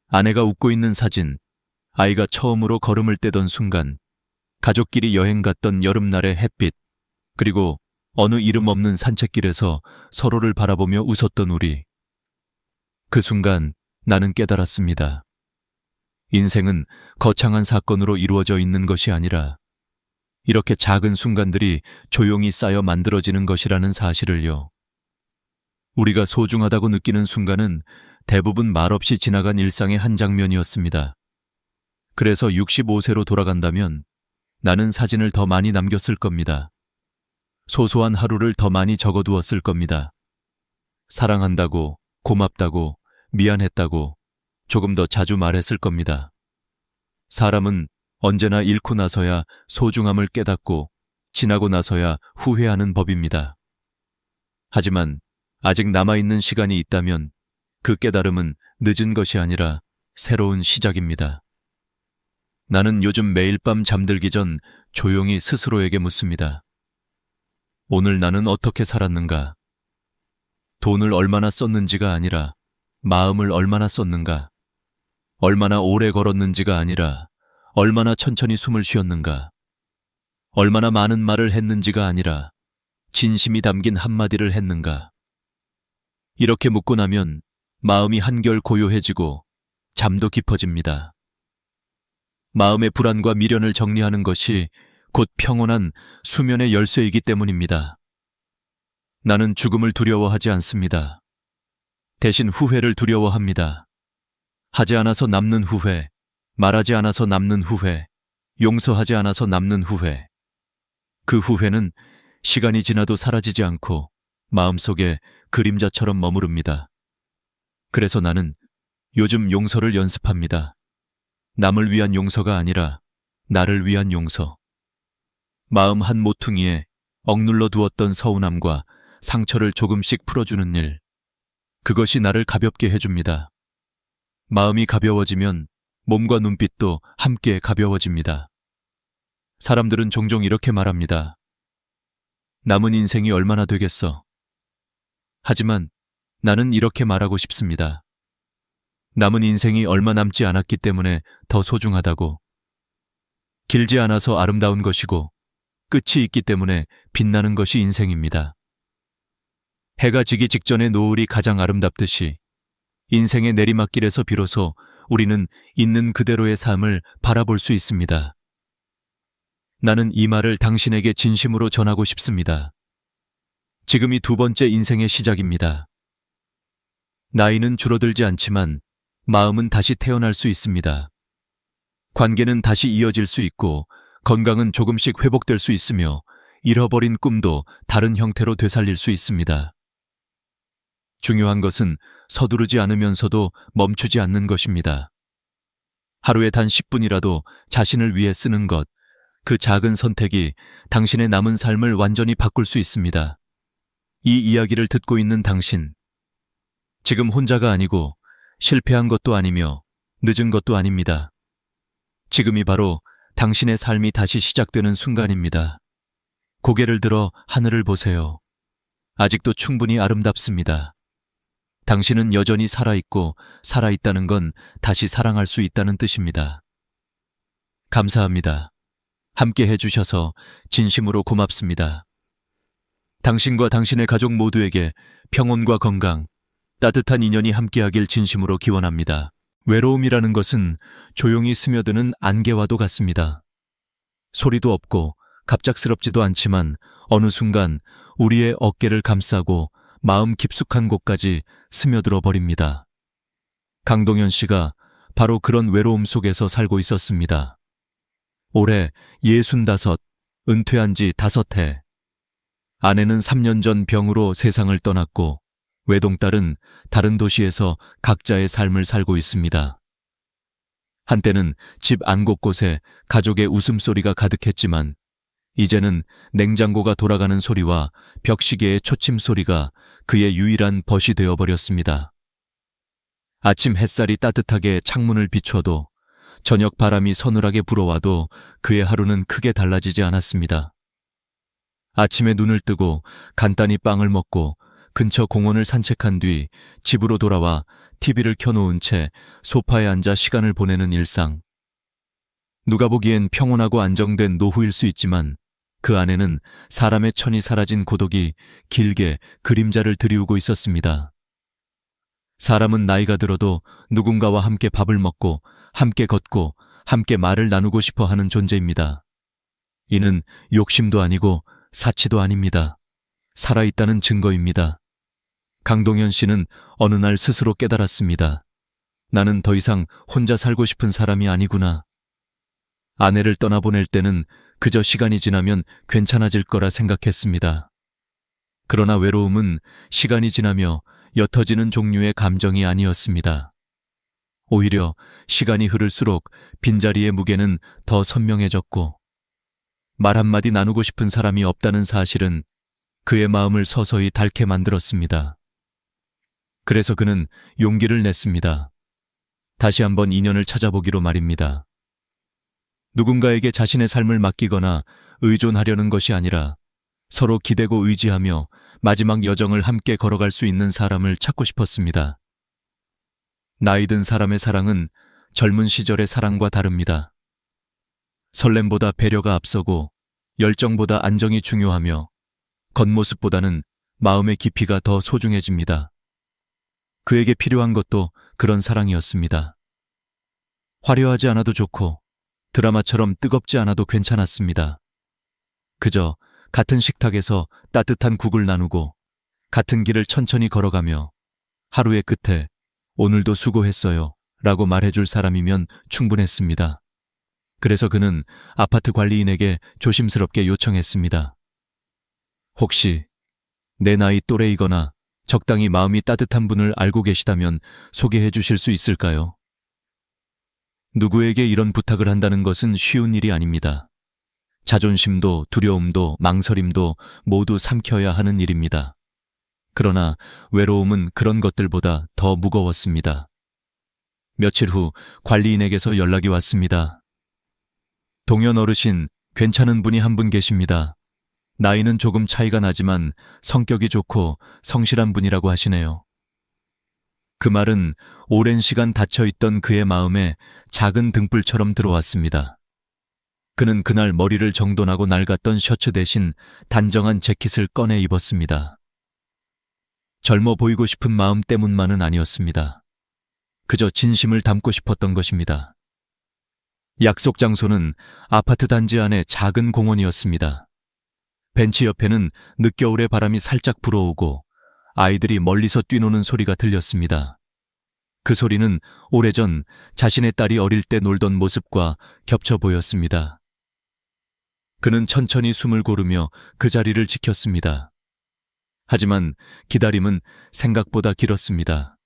아내가 웃고 있는 사진, 아이가 처음으로 걸음을 떼던 순간, 가족끼리 여행 갔던 여름날의 햇빛, 그리고 어느 이름 없는 산책길에서 서로를 바라보며 웃었던 우리. 그 순간 나는 깨달았습니다. 인생은 거창한 사건으로 이루어져 있는 것이 아니라 이렇게 작은 순간들이 조용히 쌓여 만들어지는 것이라는 사실을요. 우리가 소중하다고 느끼는 순간은 대부분 말없이 지나간 일상의 한 장면이었습니다. 그래서 65세로 돌아간다면 나는 사진을 더 많이 남겼을 겁니다. 소소한 하루를 더 많이 적어두었을 겁니다. 사랑한다고, 고맙다고, 미안했다고 조금 더 자주 말했을 겁니다. 사람은 언제나 잃고 나서야 소중함을 깨닫고 지나고 나서야 후회하는 법입니다. 하지만 아직 남아있는 시간이 있다면 그 깨달음은 늦은 것이 아니라 새로운 시작입니다. 나는 요즘 매일 밤 잠들기 전 조용히 스스로에게 묻습니다. 오늘 나는 어떻게 살았는가? 돈을 얼마나 썼는지가 아니라 마음을 얼마나 썼는가? 얼마나 오래 걸었는지가 아니라 얼마나 천천히 숨을 쉬었는가? 얼마나 많은 말을 했는지가 아니라 진심이 담긴 한마디를 했는가? 이렇게 묻고 나면 마음이 한결 고요해지고 잠도 깊어집니다. 마음의 불안과 미련을 정리하는 것이 곧 평온한 수면의 열쇠이기 때문입니다. 나는 죽음을 두려워하지 않습니다. 대신 후회를 두려워합니다. 하지 않아서 남는 후회, 말하지 않아서 남는 후회, 용서하지 않아서 남는 후회. 그 후회는 시간이 지나도 사라지지 않고 마음속에 그림자처럼 머무릅니다. 그래서 나는 요즘 용서를 연습합니다. 남을 위한 용서가 아니라 나를 위한 용서. 마음 한 모퉁이에 억눌러 두었던 서운함과 상처를 조금씩 풀어주는 일. 그것이 나를 가볍게 해줍니다. 마음이 가벼워지면 몸과 눈빛도 함께 가벼워집니다. 사람들은 종종 이렇게 말합니다. 남은 인생이 얼마나 되겠어? 하지만 나는 이렇게 말하고 싶습니다. 남은 인생이 얼마 남지 않았기 때문에 더 소중하다고. 길지 않아서 아름다운 것이고 끝이 있기 때문에 빛나는 것이 인생입니다. 해가 지기 직전의 노을이 가장 아름답듯이 인생의 내리막길에서 비로소 우리는 있는 그대로의 삶을 바라볼 수 있습니다. 나는 이 말을 당신에게 진심으로 전하고 싶습니다. 지금이 두 번째 인생의 시작입니다. 나이는 줄어들지 않지만 마음은 다시 태어날 수 있습니다. 관계는 다시 이어질 수 있고 건강은 조금씩 회복될 수 있으며 잃어버린 꿈도 다른 형태로 되살릴 수 있습니다. 중요한 것은 서두르지 않으면서도 멈추지 않는 것입니다. 하루에 단 10분이라도 자신을 위해 쓰는 것, 그 작은 선택이 당신의 남은 삶을 완전히 바꿀 수 있습니다. 이 이야기를 듣고 있는 당신, 지금 혼자가 아니고 실패한 것도 아니며 늦은 것도 아닙니다. 지금이 바로 당신의 삶이 다시 시작되는 순간입니다. 고개를 들어 하늘을 보세요. 아직도 충분히 아름답습니다. 당신은 여전히 살아있고 살아있다는 건 다시 사랑할 수 있다는 뜻입니다. 감사합니다. 함께 해주셔서 진심으로 고맙습니다. 당신과 당신의 가족 모두에게 평온과 건강, 따뜻한 인연이 함께하길 진심으로 기원합니다. 외로움이라는 것은 조용히 스며드는 안개와도 같습니다. 소리도 없고 갑작스럽지도 않지만 어느 순간 우리의 어깨를 감싸고 마음 깊숙한 곳까지 스며들어 버립니다. 강동현 씨가 바로 그런 외로움 속에서 살고 있었습니다. 올해 65, 은퇴한 지 5해. 아내는 3년 전 병으로 세상을 떠났고 외동딸은 다른 도시에서 각자의 삶을 살고 있습니다. 한때는 집 안 곳곳에 가족의 웃음소리가 가득했지만 이제는 냉장고가 돌아가는 소리와 벽시계의 초침 소리가 그의 유일한 벗이 되어버렸습니다. 아침 햇살이 따뜻하게 창문을 비춰도 저녁 바람이 서늘하게 불어와도 그의 하루는 크게 달라지지 않았습니다. 아침에 눈을 뜨고 간단히 빵을 먹고 근처 공원을 산책한 뒤 집으로 돌아와 TV를 켜놓은 채 소파에 앉아 시간을 보내는 일상. 누가 보기엔 평온하고 안정된 노후일 수 있지만 그 안에는 사람의 천이 사라진 고독이 길게 그림자를 드리우고 있었습니다. 사람은 나이가 들어도 누군가와 함께 밥을 먹고 함께 걷고 함께 말을 나누고 싶어 하는 존재입니다. 이는 욕심도 아니고 사치도 아닙니다. 살아있다는 증거입니다. 강동현 씨는 어느 날 스스로 깨달았습니다. 나는 더 이상 혼자 살고 싶은 사람이 아니구나. 아내를 떠나보낼 때는 그저 시간이 지나면 괜찮아질 거라 생각했습니다. 그러나 외로움은 시간이 지나며 옅어지는 종류의 감정이 아니었습니다. 오히려 시간이 흐를수록 빈자리의 무게는 더 선명해졌고 말 한마디 나누고 싶은 사람이 없다는 사실은 그의 마음을 서서히 닳게 만들었습니다. 그래서 그는 용기를 냈습니다. 다시 한번 인연을 찾아보기로 말입니다. 누군가에게 자신의 삶을 맡기거나 의존하려는 것이 아니라 서로 기대고 의지하며 마지막 여정을 함께 걸어갈 수 있는 사람을 찾고 싶었습니다. 나이 든 사람의 사랑은 젊은 시절의 사랑과 다릅니다. 설렘보다 배려가 앞서고 열정보다 안정이 중요하며 겉모습보다는 마음의 깊이가 더 소중해집니다. 그에게 필요한 것도 그런 사랑이었습니다. 화려하지 않아도 좋고 드라마처럼 뜨겁지 않아도 괜찮았습니다. 그저 같은 식탁에서 따뜻한 국을 나누고 같은 길을 천천히 걸어가며 하루의 끝에 오늘도 수고했어요 라고 말해줄 사람이면 충분했습니다. 그래서 그는 아파트 관리인에게 조심스럽게 요청했습니다. 혹시 내 나이 또래이거나 적당히 마음이 따뜻한 분을 알고 계시다면 소개해 주실 수 있을까요? 누구에게 이런 부탁을 한다는 것은 쉬운 일이 아닙니다. 자존심도 두려움도 망설임도 모두 삼켜야 하는 일입니다. 그러나 외로움은 그런 것들보다 더 무거웠습니다. 며칠 후 관리인에게서 연락이 왔습니다. 동현 어르신, 괜찮은 분이 한 분 계십니다. 나이는 조금 차이가 나지만 성격이 좋고 성실한 분이라고 하시네요. 그 말은 오랜 시간 닫혀있던 그의 마음에 작은 등불처럼 들어왔습니다. 그는 그날 머리를 정돈하고 낡았던 셔츠 대신 단정한 재킷을 꺼내 입었습니다. 젊어 보이고 싶은 마음 때문만은 아니었습니다. 그저 진심을 담고 싶었던 것입니다. 약속 장소는 아파트 단지 안의 작은 공원이었습니다. 벤치 옆에는 늦겨울의 바람이 살짝 불어오고 아이들이 멀리서 뛰노는 소리가 들렸습니다. 그 소리는 오래전 자신의 딸이 어릴 때 놀던 모습과 겹쳐 보였습니다. 그는 천천히 숨을 고르며 그 자리를 지켰습니다. 하지만 기다림은 생각보다 길었습니다.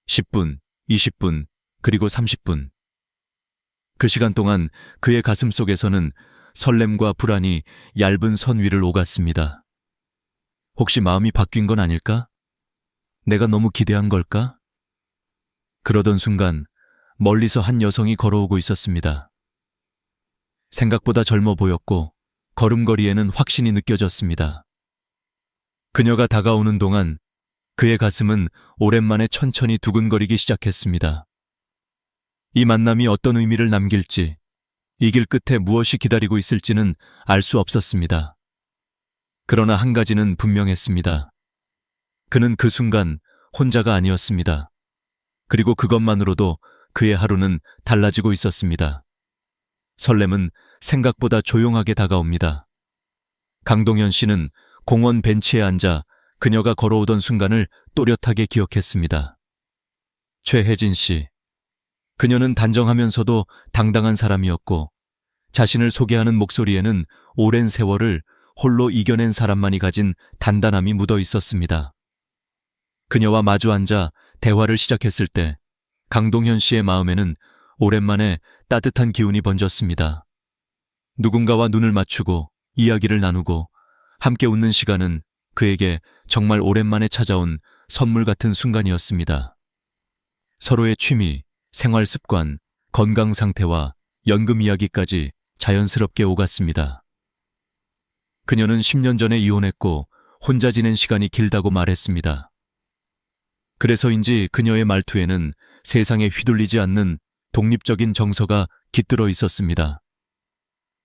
10분, 20분, 그리고 30분. 그 시간 동안 그의 가슴 속에서는 설렘과 불안이 얇은 선 위를 오갔습니다. 혹시 마음이 바뀐 건 아닐까? 내가 너무 기대한 걸까? 그러던 순간 멀리서 한 여성이 걸어오고 있었습니다. 생각보다 젊어 보였고 걸음걸이에는 확신이 느껴졌습니다. 그녀가 다가오는 동안 그의 가슴은 오랜만에 천천히 두근거리기 시작했습니다. 이 만남이 어떤 의미를 남길지, 이 길 끝에 무엇이 기다리고 있을지는 알 수 없었습니다. 그러나 한 가지는 분명했습니다. 그는 그 순간 혼자가 아니었습니다. 그리고 그것만으로도 그의 하루는 달라지고 있었습니다. 설렘은 생각보다 조용하게 다가옵니다. 강동현 씨는 공원 벤치에 앉아 그녀가 걸어오던 순간을 또렷하게 기억했습니다. 최혜진 씨. 그녀는 단정하면서도 당당한 사람이었고 자신을 소개하는 목소리에는 오랜 세월을 홀로 이겨낸 사람만이 가진 단단함이 묻어 있었습니다. 그녀와 마주 앉아 대화를 시작했을 때 강동현 씨의 마음에는 오랜만에 따뜻한 기운이 번졌습니다. 누군가와 눈을 맞추고 이야기를 나누고 함께 웃는 시간은 그에게 정말 오랜만에 찾아온 선물 같은 순간이었습니다. 서로의 취미, 생활 습관, 건강 상태와 연금 이야기까지 자연스럽게 오갔습니다. 그녀는 10년 전에 이혼했고 혼자 지낸 시간이 길다고 말했습니다. 그래서인지 그녀의 말투에는 세상에 휘둘리지 않는 독립적인 정서가 깃들어 있었습니다.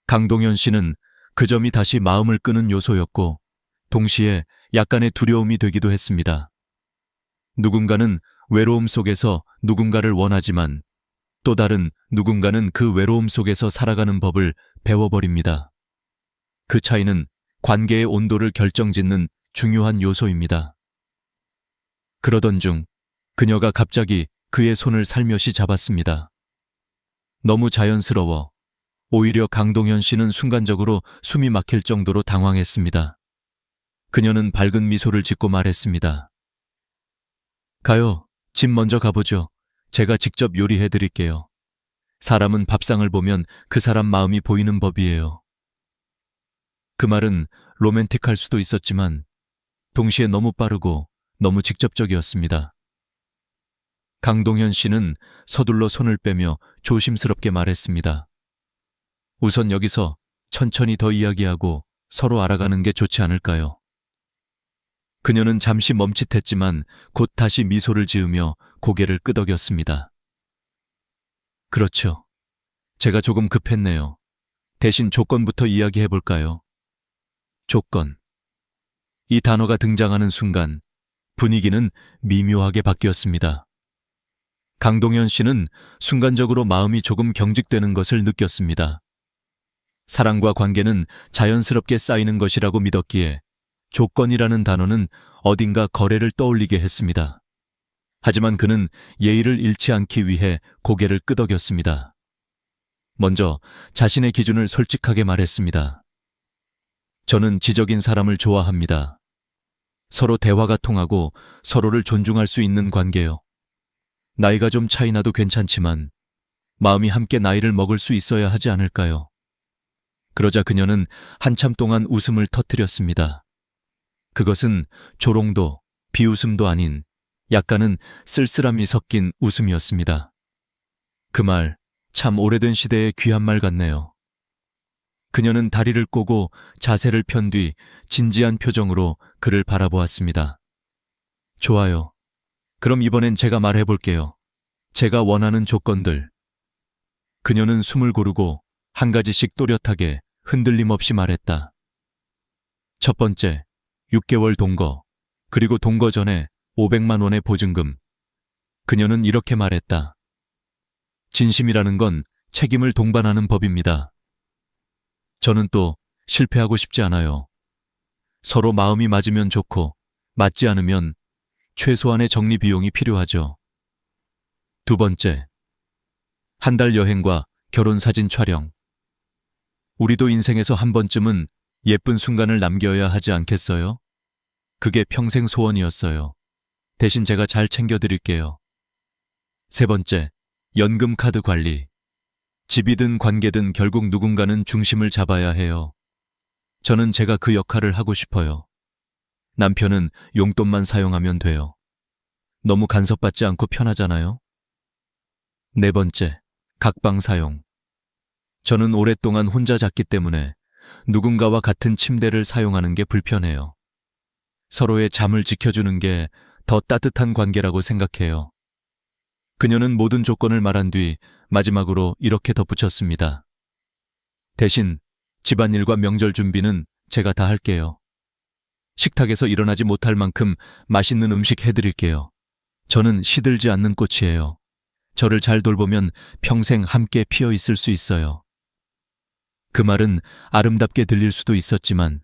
강동현 씨는 그 점이 다시 마음을 끄는 요소였고 동시에 약간의 두려움이 되기도 했습니다. 누군가는 외로움 속에서 누군가를 원하지만 또 다른 누군가는 그 외로움 속에서 살아가는 법을 배워버립니다. 그 차이는 관계의 온도를 결정짓는 중요한 요소입니다. 그러던 중 그녀가 갑자기 그의 손을 살며시 잡았습니다. 너무 자연스러워 오히려 강동현 씨는 순간적으로 숨이 막힐 정도로 당황했습니다. 그녀는 밝은 미소를 짓고 말했습니다. 가요. 집 먼저 가보죠. 제가 직접 요리해 드릴게요. 사람은 밥상을 보면 그 사람 마음이 보이는 법이에요. 그 말은 로맨틱할 수도 있었지만 동시에 너무 빠르고 너무 직접적이었습니다. 강동현 씨는 서둘러 손을 빼며 조심스럽게 말했습니다. 우선 여기서 천천히 더 이야기하고 서로 알아가는 게 좋지 않을까요? 그녀는 잠시 멈칫했지만 곧 다시 미소를 지으며 고개를 끄덕였습니다. 그렇죠. 제가 조금 급했네요. 대신 조건부터 이야기해볼까요? 조건. 이 단어가 등장하는 순간 분위기는 미묘하게 바뀌었습니다. 강동현 씨는 순간적으로 마음이 조금 경직되는 것을 느꼈습니다. 사랑과 관계는 자연스럽게 쌓이는 것이라고 믿었기에 조건이라는 단어는 어딘가 거래를 떠올리게 했습니다. 하지만 그는 예의를 잃지 않기 위해 고개를 끄덕였습니다. 먼저 자신의 기준을 솔직하게 말했습니다. 저는 지적인 사람을 좋아합니다. 서로 대화가 통하고 서로를 존중할 수 있는 관계요. 나이가 좀 차이 나도 괜찮지만 마음이 함께 나이를 먹을 수 있어야 하지 않을까요? 그러자 그녀는 한참 동안 웃음을 터뜨렸습니다. 그것은 조롱도 비웃음도 아닌 약간은 쓸쓸함이 섞인 웃음이었습니다. 그 말 참 오래된 시대의 귀한 말 같네요. 그녀는 다리를 꼬고 자세를 편 뒤 진지한 표정으로 그를 바라보았습니다. 좋아요. 그럼 이번엔 제가 말해볼게요. 제가 원하는 조건들. 그녀는 숨을 고르고 한 가지씩 또렷하게 흔들림 없이 말했다. 첫 번째, 6개월 동거, 그리고 동거 전에 500만 원의 보증금. 그녀는 이렇게 말했다. 진심이라는 건 책임을 동반하는 법입니다. 저는 또 실패하고 싶지 않아요. 서로 마음이 맞으면 좋고 맞지 않으면 최소한의 정리 비용이 필요하죠. 두 번째, 한 달 여행과 결혼 사진 촬영. 우리도 인생에서 한 번쯤은 예쁜 순간을 남겨야 하지 않겠어요? 그게 평생 소원이었어요. 대신 제가 잘 챙겨드릴게요. 세 번째, 연금 카드 관리. 집이든 관계든 결국 누군가는 중심을 잡아야 해요. 저는 제가 그 역할을 하고 싶어요. 남편은 용돈만 사용하면 돼요. 너무 간섭받지 않고 편하잖아요? 네 번째, 각방 사용. 저는 오랫동안 혼자 잤기 때문에 누군가와 같은 침대를 사용하는 게 불편해요. 서로의 잠을 지켜주는 게 더 따뜻한 관계라고 생각해요. 그녀는 모든 조건을 말한 뒤 마지막으로 이렇게 덧붙였습니다. 대신 집안일과 명절 준비는 제가 다 할게요. 식탁에서 일어나지 못할 만큼 맛있는 음식 해드릴게요. 저는 시들지 않는 꽃이에요. 저를 잘 돌보면 평생 함께 피어 있을 수 있어요. 그 말은 아름답게 들릴 수도 있었지만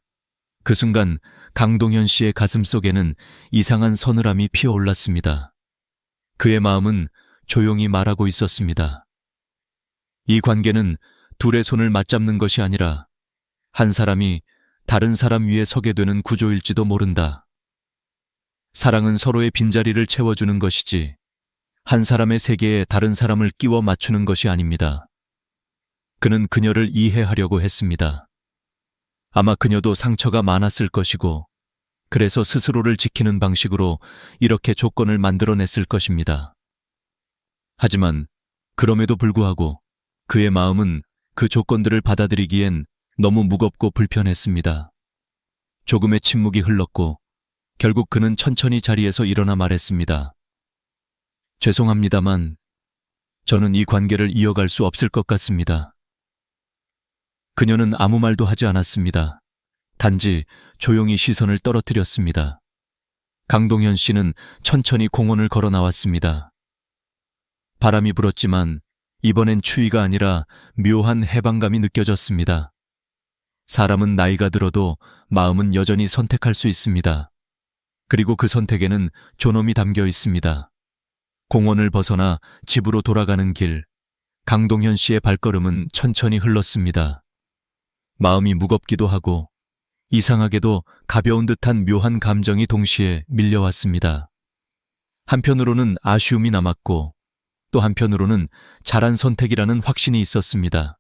그 순간 강동현 씨의 가슴 속에는 이상한 서늘함이 피어올랐습니다. 그의 마음은 조용히 말하고 있었습니다. 이 관계는 둘의 손을 맞잡는 것이 아니라 한 사람이 다른 사람 위에 서게 되는 구조일지도 모른다. 사랑은 서로의 빈자리를 채워주는 것이지 한 사람의 세계에 다른 사람을 끼워 맞추는 것이 아닙니다. 그는 그녀를 이해하려고 했습니다. 아마 그녀도 상처가 많았을 것이고 그래서 스스로를 지키는 방식으로 이렇게 조건을 만들어냈을 것입니다. 하지만 그럼에도 불구하고 그의 마음은 그 조건들을 받아들이기엔 너무 무겁고 불편했습니다. 조금의 침묵이 흘렀고 결국 그는 천천히 자리에서 일어나 말했습니다. 죄송합니다만 저는 이 관계를 이어갈 수 없을 것 같습니다. 그녀는 아무 말도 하지 않았습니다. 단지 조용히 시선을 떨어뜨렸습니다. 강동현 씨는 천천히 공원을 걸어 나왔습니다. 바람이 불었지만 이번엔 추위가 아니라 묘한 해방감이 느껴졌습니다. 사람은 나이가 들어도 마음은 여전히 선택할 수 있습니다. 그리고 그 선택에는 존엄이 담겨 있습니다. 공원을 벗어나 집으로 돌아가는 길, 강동현 씨의 발걸음은 천천히 흘렀습니다. 마음이 무겁기도 하고 이상하게도 가벼운 듯한 묘한 감정이 동시에 밀려왔습니다. 한편으로는 아쉬움이 남았고 또 한편으로는 잘한 선택이라는 확신이 있었습니다.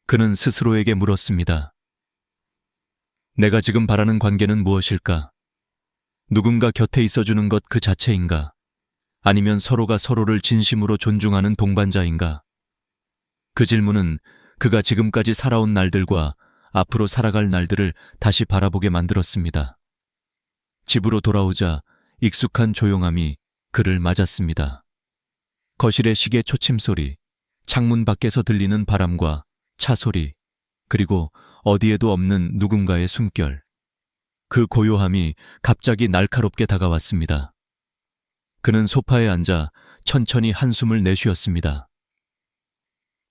그는 스스로에게 물었습니다. 내가 지금 바라는 관계는 무엇일까? 누군가 곁에 있어주는 것 그 자체인가? 아니면 서로가 서로를 진심으로 존중하는 동반자인가? 그 질문은 그가 지금까지 살아온 날들과 앞으로 살아갈 날들을 다시 바라보게 만들었습니다. 집으로 돌아오자 익숙한 조용함이 그를 맞았습니다. 거실의 시계 초침 소리, 창문 밖에서 들리는 바람과 차 소리, 그리고 어디에도 없는 누군가의 숨결. 그 고요함이 갑자기 날카롭게 다가왔습니다. 그는 소파에 앉아 천천히 한숨을 내쉬었습니다.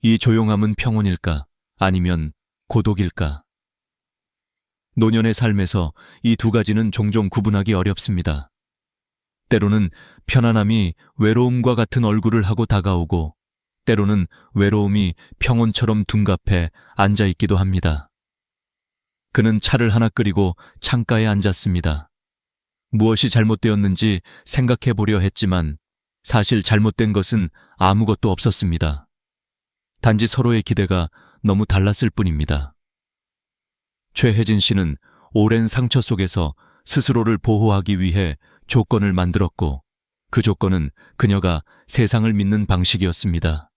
이 조용함은 평온일까? 아니면 고독일까? 노년의 삶에서 이 두 가지는 종종 구분하기 어렵습니다. 때로는 편안함이 외로움과 같은 얼굴을 하고 다가오고, 때로는 외로움이 평온처럼 둔갑해 앉아있기도 합니다. 그는 차를 하나 끓이고 창가에 앉았습니다. 무엇이 잘못되었는지 생각해 보려 했지만 사실 잘못된 것은 아무것도 없었습니다. 단지 서로의 기대가 너무 달랐을 뿐입니다. 최혜진 씨는 오랜 상처 속에서 스스로를 보호하기 위해 조건을 만들었고, 그 조건은 그녀가 세상을 믿는 방식이었습니다.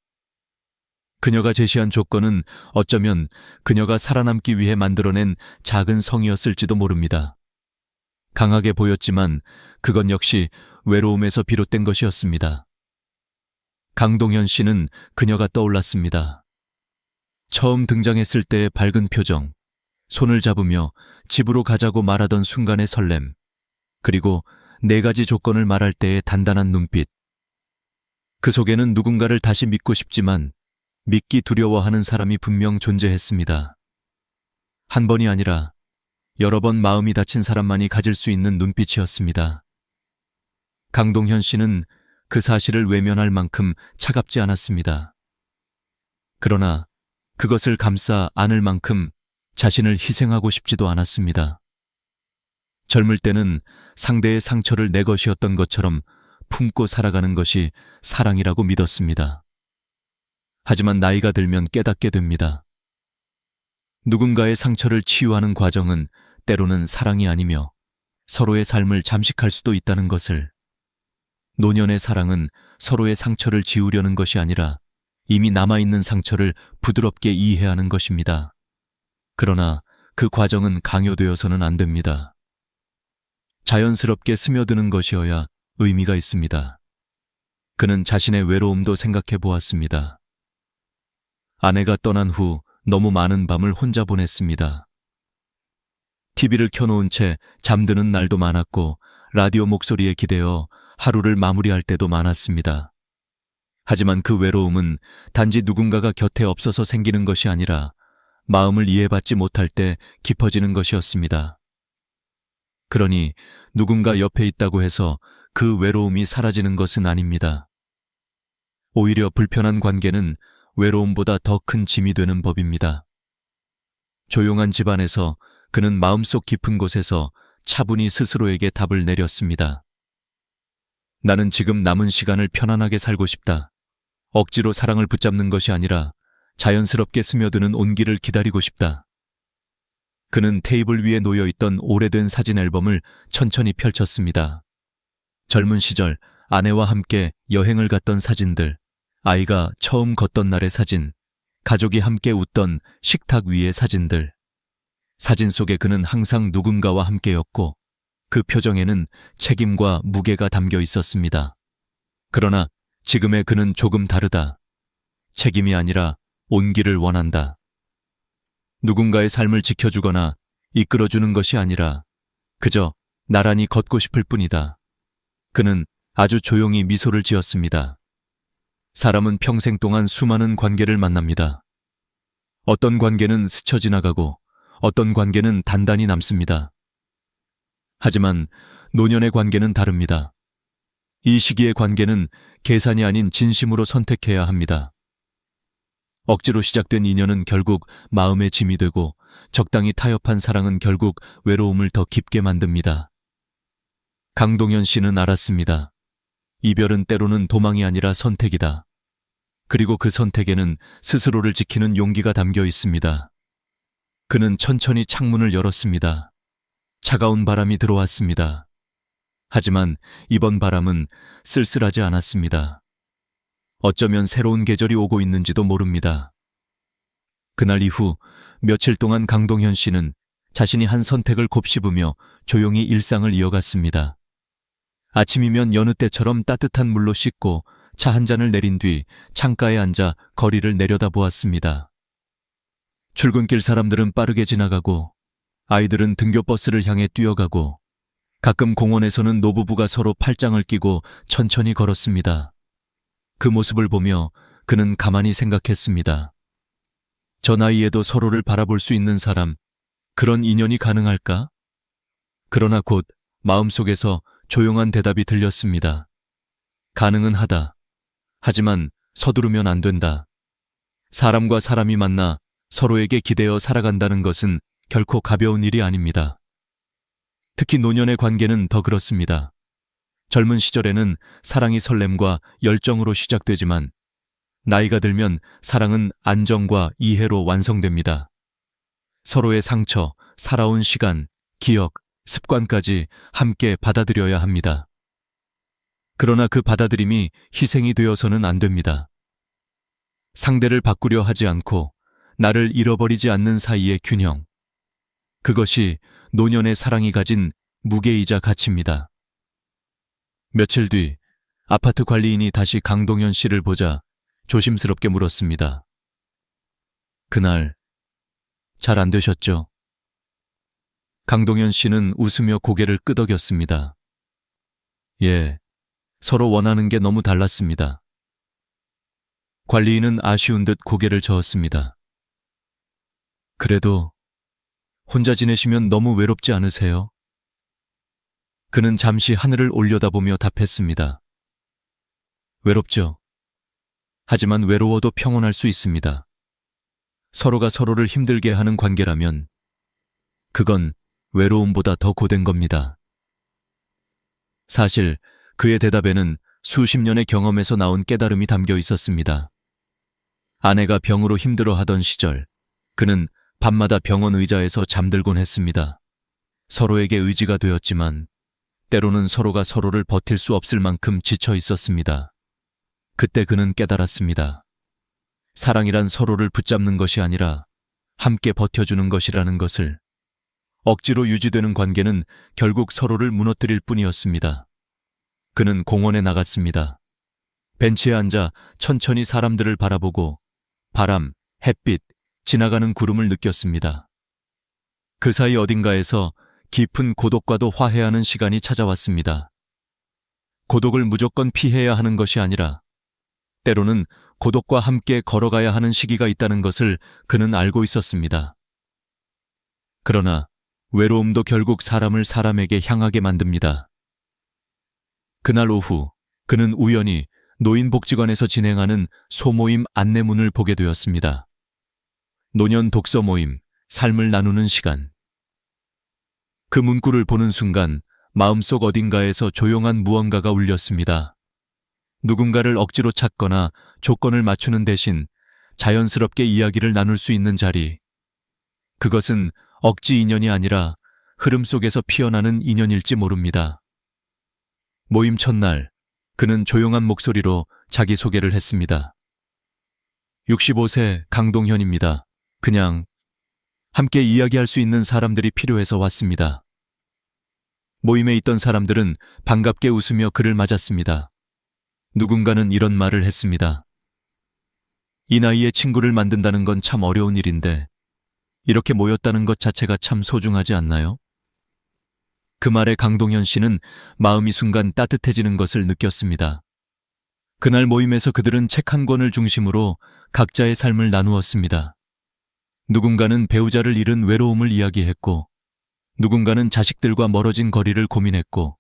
그녀가 제시한 조건은 어쩌면 그녀가 살아남기 위해 만들어낸 작은 성이었을지도 모릅니다. 강하게 보였지만 그건 역시 외로움에서 비롯된 것이었습니다. 강동현 씨는 그녀가 떠올랐습니다. 처음 등장했을 때의 밝은 표정, 손을 잡으며 집으로 가자고 말하던 순간의 설렘, 그리고 4가지 조건을 말할 때의 단단한 눈빛. 그 속에는 누군가를 다시 믿고 싶지만 믿기 두려워하는 사람이 분명 존재했습니다. 한 번이 아니라 여러 번 마음이 다친 사람만이 가질 수 있는 눈빛이었습니다. 강동현 씨는 그 사실을 외면할 만큼 차갑지 않았습니다. 그러나 그것을 감싸 안을 만큼 자신을 희생하고 싶지도 않았습니다. 젊을 때는 상대의 상처를 내 것이었던 것처럼 품고 살아가는 것이 사랑이라고 믿었습니다. 하지만 나이가 들면 깨닫게 됩니다. 누군가의 상처를 치유하는 과정은 때로는 사랑이 아니며 서로의 삶을 잠식할 수도 있다는 것을. 노년의 사랑은 서로의 상처를 지우려는 것이 아니라 이미 남아있는 상처를 부드럽게 이해하는 것입니다. 그러나 그 과정은 강요되어서는 안 됩니다. 자연스럽게 스며드는 것이어야 의미가 있습니다. 그는 자신의 외로움도 생각해 보았습니다. 아내가 떠난 후 너무 많은 밤을 혼자 보냈습니다. TV를 켜놓은 채 잠드는 날도 많았고 라디오 목소리에 기대어 하루를 마무리할 때도 많았습니다. 하지만 그 외로움은 단지 누군가가 곁에 없어서 생기는 것이 아니라 마음을 이해받지 못할 때 깊어지는 것이었습니다. 그러니 누군가 옆에 있다고 해서 그 외로움이 사라지는 것은 아닙니다. 오히려 불편한 관계는 외로움보다 더 큰 짐이 되는 법입니다. 조용한 집안에서 그는 마음속 깊은 곳에서 차분히 스스로에게 답을 내렸습니다. 나는 지금 남은 시간을 편안하게 살고 싶다. 억지로 사랑을 붙잡는 것이 아니라 자연스럽게 스며드는 온기를 기다리고 싶다. 그는 테이블 위에 놓여있던 오래된 사진 앨범을 천천히 펼쳤습니다. 젊은 시절 아내와 함께 여행을 갔던 사진들, 아이가 처음 걷던 날의 사진, 가족이 함께 웃던 식탁 위의 사진들. 사진 속에 그는 항상 누군가와 함께였고 그 표정에는 책임과 무게가 담겨 있었습니다. 그러나 지금의 그는 조금 다르다. 책임이 아니라 온기를 원한다. 누군가의 삶을 지켜주거나 이끌어주는 것이 아니라 그저 나란히 걷고 싶을 뿐이다. 그는 아주 조용히 미소를 지었습니다. 사람은 평생 동안 수많은 관계를 만납니다. 어떤 관계는 스쳐 지나가고 어떤 관계는 단단히 남습니다. 하지만 노년의 관계는 다릅니다. 이 시기의 관계는 계산이 아닌 진심으로 선택해야 합니다. 억지로 시작된 인연은 결국 마음의 짐이 되고 적당히 타협한 사랑은 결국 외로움을 더 깊게 만듭니다. 강동현 씨는 알았습니다. 이별은 때로는 도망이 아니라 선택이다. 그리고 그 선택에는 스스로를 지키는 용기가 담겨 있습니다. 그는 천천히 창문을 열었습니다. 차가운 바람이 들어왔습니다. 하지만 이번 바람은 쓸쓸하지 않았습니다. 어쩌면 새로운 계절이 오고 있는지도 모릅니다. 그날 이후 며칠 동안 강동현 씨는 자신이 한 선택을 곱씹으며 조용히 일상을 이어갔습니다. 아침이면 여느 때처럼 따뜻한 물로 씻고 차 한 잔을 내린 뒤 창가에 앉아 거리를 내려다보았습니다. 출근길 사람들은 빠르게 지나가고 아이들은 등교버스를 향해 뛰어가고 가끔 공원에서는 노부부가 서로 팔짱을 끼고 천천히 걸었습니다. 그 모습을 보며 그는 가만히 생각했습니다. 저 나이에도 서로를 바라볼 수 있는 사람, 그런 인연이 가능할까? 그러나 곧 마음속에서 조용한 대답이 들렸습니다. 가능은 하다. 하지만 서두르면 안 된다. 사람과 사람이 만나 서로에게 기대어 살아간다는 것은 결코 가벼운 일이 아닙니다. 특히 노년의 관계는 더 그렇습니다. 젊은 시절에는 사랑이 설렘과 열정으로 시작되지만 나이가 들면 사랑은 안정과 이해로 완성됩니다. 서로의 상처, 살아온 시간, 기억, 습관까지 함께 받아들여야 합니다. 그러나 그 받아들임이 희생이 되어서는 안 됩니다. 상대를 바꾸려 하지 않고 나를 잃어버리지 않는 사이의 균형. 그것이 노년의 사랑이 가진 무게이자 가치입니다. 며칠 뒤 아파트 관리인이 다시 강동현 씨를 보자 조심스럽게 물었습니다. 그날 잘 안 되셨죠? 강동현 씨는 웃으며 고개를 끄덕였습니다. 예, 서로 원하는 게 너무 달랐습니다. 관리인은 아쉬운 듯 고개를 저었습니다. 그래도 혼자 지내시면 너무 외롭지 않으세요? 그는 잠시 하늘을 올려다보며 답했습니다. 외롭죠. 하지만 외로워도 평온할 수 있습니다. 서로가 서로를 힘들게 하는 관계라면 그건 외로움보다 더 고된 겁니다. 사실 그의 대답에는 수십 년의 경험에서 나온 깨달음이 담겨 있었습니다. 아내가 병으로 힘들어하던 시절 그는 밤마다 병원 의자에서 잠들곤 했습니다. 서로에게 의지가 되었지만 때로는 서로가 서로를 버틸 수 없을 만큼 지쳐 있었습니다. 그때 그는 깨달았습니다. 사랑이란 서로를 붙잡는 것이 아니라 함께 버텨주는 것이라는 것을. 억지로 유지되는 관계는 결국 서로를 무너뜨릴 뿐이었습니다. 그는 공원에 나갔습니다. 벤치에 앉아 천천히 사람들을 바라보고 바람, 햇빛, 지나가는 구름을 느꼈습니다. 그 사이 어딘가에서 깊은 고독과도 화해하는 시간이 찾아왔습니다. 고독을 무조건 피해야 하는 것이 아니라 때로는 고독과 함께 걸어가야 하는 시기가 있다는 것을 그는 알고 있었습니다. 그러나 외로움도 결국 사람을 사람에게 향하게 만듭니다. 그날 오후 그는 우연히 노인복지관에서 진행하는 소모임 안내문을 보게 되었습니다. 노년 독서 모임, 삶을 나누는 시간. 그 문구를 보는 순간 마음속 어딘가에서 조용한 무언가가 울렸습니다. 누군가를 억지로 찾거나 조건을 맞추는 대신 자연스럽게 이야기를 나눌 수 있는 자리. 그것은 억지 인연이 아니라 흐름 속에서 피어나는 인연일지 모릅니다. 모임 첫날, 그는 조용한 목소리로 자기소개를 했습니다. 65세 강동현입니다. 그냥 함께 이야기할 수 있는 사람들이 필요해서 왔습니다. 모임에 있던 사람들은 반갑게 웃으며 그를 맞았습니다. 누군가는 이런 말을 했습니다. 이 나이에 친구를 만든다는 건 참 어려운 일인데 이렇게 모였다는 것 자체가 참 소중하지 않나요? 그 말에 강동현 씨는 마음이 순간 따뜻해지는 것을 느꼈습니다. 그날 모임에서 그들은 책 한 권을 중심으로 각자의 삶을 나누었습니다. 누군가는 배우자를 잃은 외로움을 이야기했고, 누군가는 자식들과 멀어진 거리를 고민했고,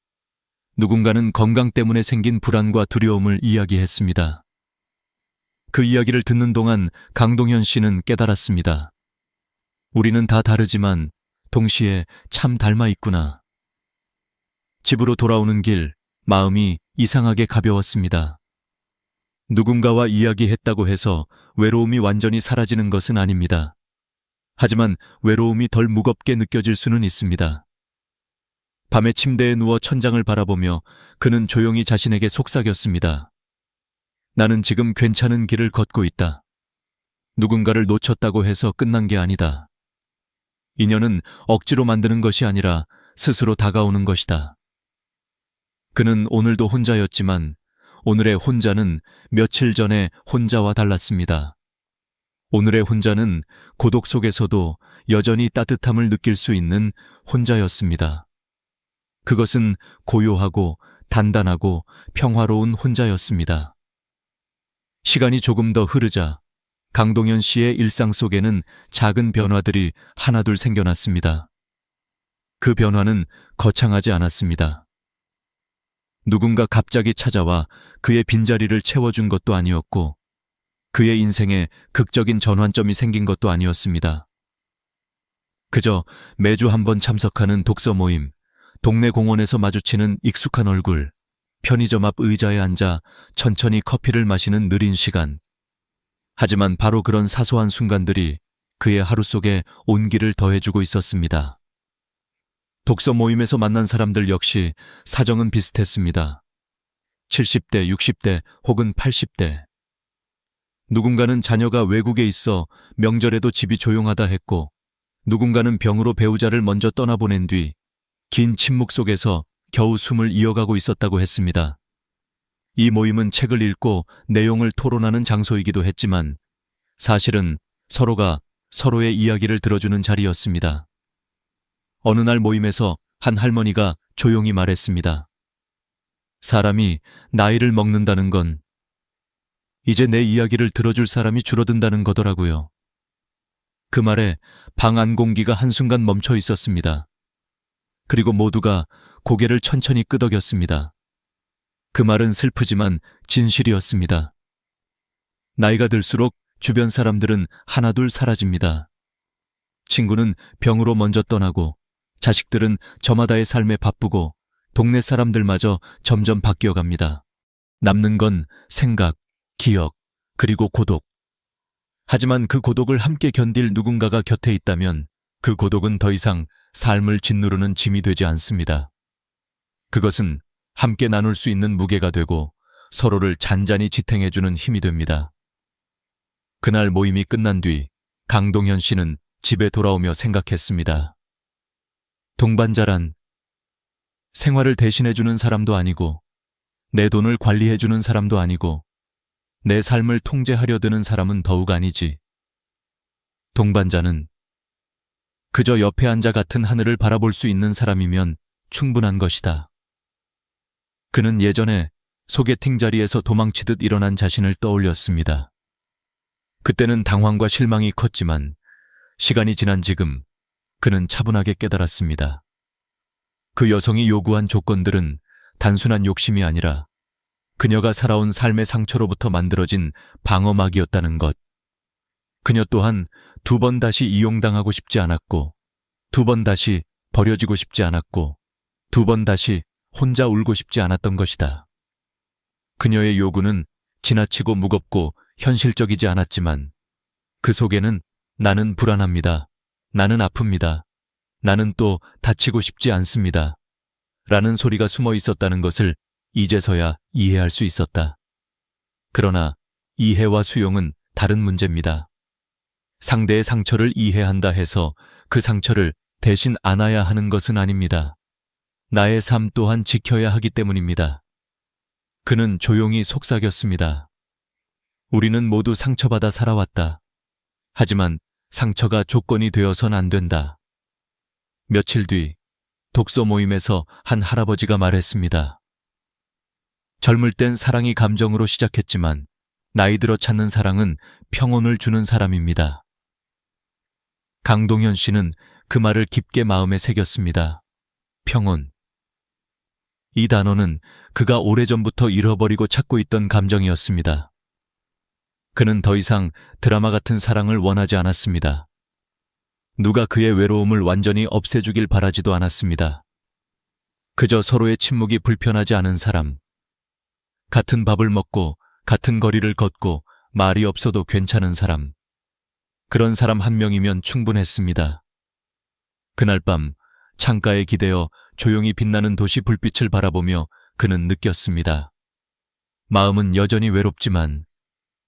누군가는 건강 때문에 생긴 불안과 두려움을 이야기했습니다. 그 이야기를 듣는 동안 강동현 씨는 깨달았습니다. 우리는 다 다르지만 동시에 참 닮아 있구나. 집으로 돌아오는 길, 마음이 이상하게 가벼웠습니다. 누군가와 이야기했다고 해서 외로움이 완전히 사라지는 것은 아닙니다. 하지만 외로움이 덜 무겁게 느껴질 수는 있습니다. 밤에 침대에 누워 천장을 바라보며 그는 조용히 자신에게 속삭였습니다. 나는 지금 괜찮은 길을 걷고 있다. 누군가를 놓쳤다고 해서 끝난 게 아니다. 인연은 억지로 만드는 것이 아니라 스스로 다가오는 것이다. 그는 오늘도 혼자였지만 오늘의 혼자는 며칠 전의 혼자와 달랐습니다. 오늘의 혼자는 고독 속에서도 여전히 따뜻함을 느낄 수 있는 혼자였습니다. 그것은 고요하고 단단하고 평화로운 혼자였습니다. 시간이 조금 더 흐르자 강동현 씨의 일상 속에는 작은 변화들이 하나둘 생겨났습니다. 그 변화는 거창하지 않았습니다. 누군가 갑자기 찾아와 그의 빈자리를 채워준 것도 아니었고, 그의 인생에 극적인 전환점이 생긴 것도 아니었습니다. 그저 매주 한 번 참석하는 독서 모임, 동네 공원에서 마주치는 익숙한 얼굴, 편의점 앞 의자에 앉아 천천히 커피를 마시는 느린 시간. 하지만 바로 그런 사소한 순간들이 그의 하루 속에 온기를 더해주고 있었습니다. 독서 모임에서 만난 사람들 역시 사정은 비슷했습니다. 70대, 60대 혹은 80대. 누군가는 자녀가 외국에 있어 명절에도 집이 조용하다 했고, 누군가는 병으로 배우자를 먼저 떠나보낸 뒤 긴 침묵 속에서 겨우 숨을 이어가고 있었다고 했습니다. 이 모임은 책을 읽고 내용을 토론하는 장소이기도 했지만 사실은 서로가 서로의 이야기를 들어주는 자리였습니다. 어느 날 모임에서 한 할머니가 조용히 말했습니다. 사람이 나이를 먹는다는 건 이제 내 이야기를 들어줄 사람이 줄어든다는 거더라고요. 그 말에 방 안 공기가 한순간 멈춰 있었습니다. 그리고 모두가 고개를 천천히 끄덕였습니다. 그 말은 슬프지만 진실이었습니다. 나이가 들수록 주변 사람들은 하나둘 사라집니다. 친구는 병으로 먼저 떠나고, 자식들은 저마다의 삶에 바쁘고, 동네 사람들마저 점점 바뀌어갑니다. 남는 건 생각, 기억, 그리고 고독. 하지만 그 고독을 함께 견딜 누군가가 곁에 있다면 그 고독은 더 이상 삶을 짓누르는 짐이 되지 않습니다. 그것은 함께 나눌 수 있는 무게가 되고 서로를 잔잔히 지탱해주는 힘이 됩니다. 그날 모임이 끝난 뒤 강동현 씨는 집에 돌아오며 생각했습니다. 동반자란 생활을 대신해주는 사람도 아니고, 내 돈을 관리해주는 사람도 아니고, 내 삶을 통제하려 드는 사람은 더욱 아니지. 동반자는 그저 옆에 앉아 같은 하늘을 바라볼 수 있는 사람이면 충분한 것이다. 그는 예전에 소개팅 자리에서 도망치듯 일어난 자신을 떠올렸습니다. 그때는 당황과 실망이 컸지만 시간이 지난 지금 그는 차분하게 깨달았습니다. 그 여성이 요구한 조건들은 단순한 욕심이 아니라 그녀가 살아온 삶의 상처로부터 만들어진 방어막이었다는 것. 그녀 또한 2번 다시 이용당하고 싶지 않았고, 2번 다시 버려지고 싶지 않았고, 2번 다시 혼자 울고 싶지 않았던 것이다. 그녀의 요구는 지나치고 무겁고 현실적이지 않았지만 그 속에는 나는 불안합니다. 나는 아픕니다. 나는 또 다치고 싶지 않습니다. 라는 소리가 숨어 있었다는 것을 이제서야 이해할 수 있었다. 그러나 이해와 수용은 다른 문제입니다. 상대의 상처를 이해한다 해서 그 상처를 대신 안아야 하는 것은 아닙니다. 나의 삶 또한 지켜야 하기 때문입니다. 그는 조용히 속삭였습니다. 우리는 모두 상처받아 살아왔다. 하지만 상처가 조건이 되어선 안 된다. 며칠 뒤 독서 모임에서 한 할아버지가 말했습니다. 젊을 땐 사랑이 감정으로 시작했지만 나이 들어 찾는 사랑은 평온을 주는 사람입니다. 강동현 씨는 그 말을 깊게 마음에 새겼습니다. 평온. 이 단어는 그가 오래전부터 잃어버리고 찾고 있던 감정이었습니다. 그는 더 이상 드라마 같은 사랑을 원하지 않았습니다. 누가 그의 외로움을 완전히 없애주길 바라지도 않았습니다. 그저 서로의 침묵이 불편하지 않은 사람. 같은 밥을 먹고 같은 거리를 걷고 말이 없어도 괜찮은 사람. 그런 사람 한 명이면 충분했습니다. 그날 밤 창가에 기대어 조용히 빛나는 도시 불빛을 바라보며 그는 느꼈습니다. 마음은 여전히 외롭지만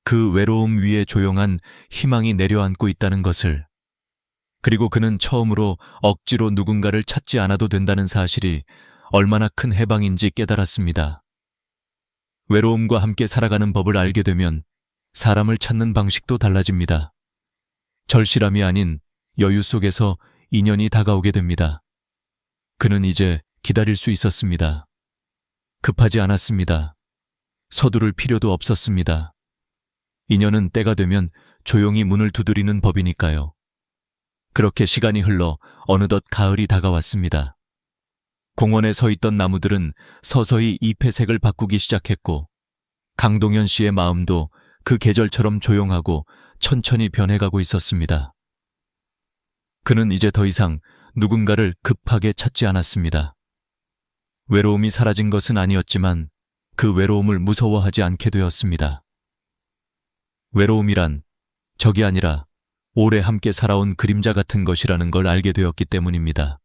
그 외로움 위에 조용한 희망이 내려앉고 있다는 것을, 그리고 그는 처음으로 억지로 누군가를 찾지 않아도 된다는 사실이 얼마나 큰 해방인지 깨달았습니다. 외로움과 함께 살아가는 법을 알게 되면 사람을 찾는 방식도 달라집니다. 절실함이 아닌 여유 속에서 인연이 다가오게 됩니다. 그는 이제 기다릴 수 있었습니다. 급하지 않았습니다. 서두를 필요도 없었습니다. 인연은 때가 되면 조용히 문을 두드리는 법이니까요. 그렇게 시간이 흘러 어느덧 가을이 다가왔습니다. 공원에 서 있던 나무들은 서서히 잎의 색을 바꾸기 시작했고 강동현 씨의 마음도 그 계절처럼 조용하고 천천히 변해가고 있었습니다. 그는 이제 더 이상 누군가를 급하게 찾지 않았습니다. 외로움이 사라진 것은 아니었지만 그 외로움을 무서워하지 않게 되었습니다. 외로움이란 적이 아니라 오래 함께 살아온 그림자 같은 것이라는 걸 알게 되었기 때문입니다.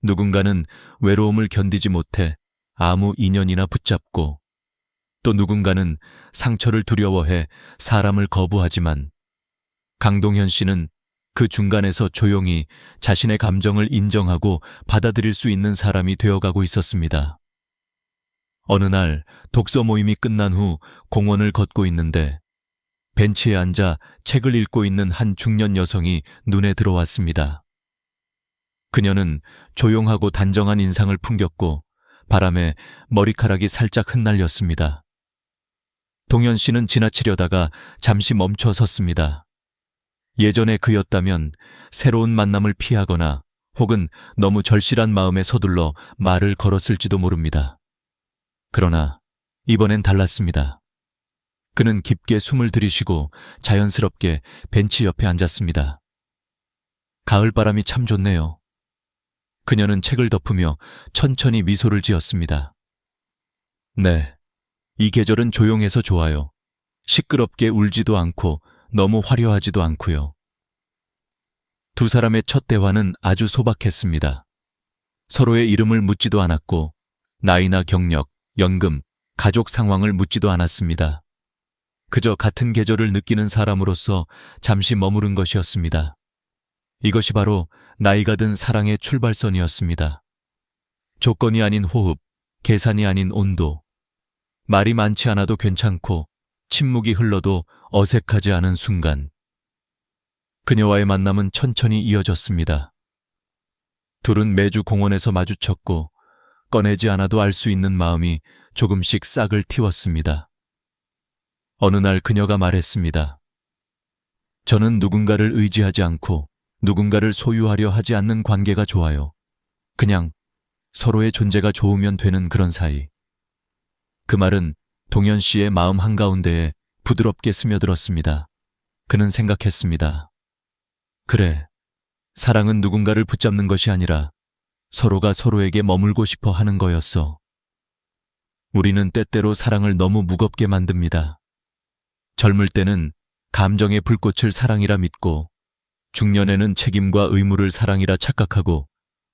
누군가는 외로움을 견디지 못해 아무 인연이나 붙잡고, 또 누군가는 상처를 두려워해 사람을 거부하지만 강동현 씨는 그 중간에서 조용히 자신의 감정을 인정하고 받아들일 수 있는 사람이 되어가고 있었습니다. 어느 날 독서 모임이 끝난 후 공원을 걷고 있는데 벤치에 앉아 책을 읽고 있는 한 중년 여성이 눈에 들어왔습니다. 그녀는 조용하고 단정한 인상을 풍겼고 바람에 머리카락이 살짝 흩날렸습니다. 동현 씨는 지나치려다가 잠시 멈춰 섰습니다. 예전의 그였다면 새로운 만남을 피하거나 혹은 너무 절실한 마음에 서둘러 말을 걸었을지도 모릅니다. 그러나 이번엔 달랐습니다. 그는 깊게 숨을 들이쉬고 자연스럽게 벤치 옆에 앉았습니다. 가을바람이 참 좋네요. 그녀는 책을 덮으며 천천히 미소를 지었습니다. 네, 이 계절은 조용해서 좋아요. 시끄럽게 울지도 않고 너무 화려하지도 않고요. 두 사람의 첫 대화는 아주 소박했습니다. 서로의 이름을 묻지도 않았고 나이나 경력, 연금, 가족 상황을 묻지도 않았습니다. 그저 같은 계절을 느끼는 사람으로서 잠시 머무른 것이었습니다. 이것이 바로 나이가 든 사랑의 출발선이었습니다. 조건이 아닌 호흡, 계산이 아닌 온도, 말이 많지 않아도 괜찮고 침묵이 흘러도 어색하지 않은 순간. 그녀와의 만남은 천천히 이어졌습니다. 둘은 매주 공원에서 마주쳤고 꺼내지 않아도 알 수 있는 마음이 조금씩 싹을 틔웠습니다. 어느 날 그녀가 말했습니다. 저는 누군가를 의지하지 않고 누군가를 소유하려 하지 않는 관계가 좋아요. 그냥 서로의 존재가 좋으면 되는 그런 사이. 그 말은 동현 씨의 마음 한가운데에 부드럽게 스며들었습니다. 그는 생각했습니다. 그래, 사랑은 누군가를 붙잡는 것이 아니라 서로가 서로에게 머물고 싶어 하는 거였어. 우리는 때때로 사랑을 너무 무겁게 만듭니다. 젊을 때는 감정의 불꽃을 사랑이라 믿고, 중년에는 책임과 의무를 사랑이라 착각하고,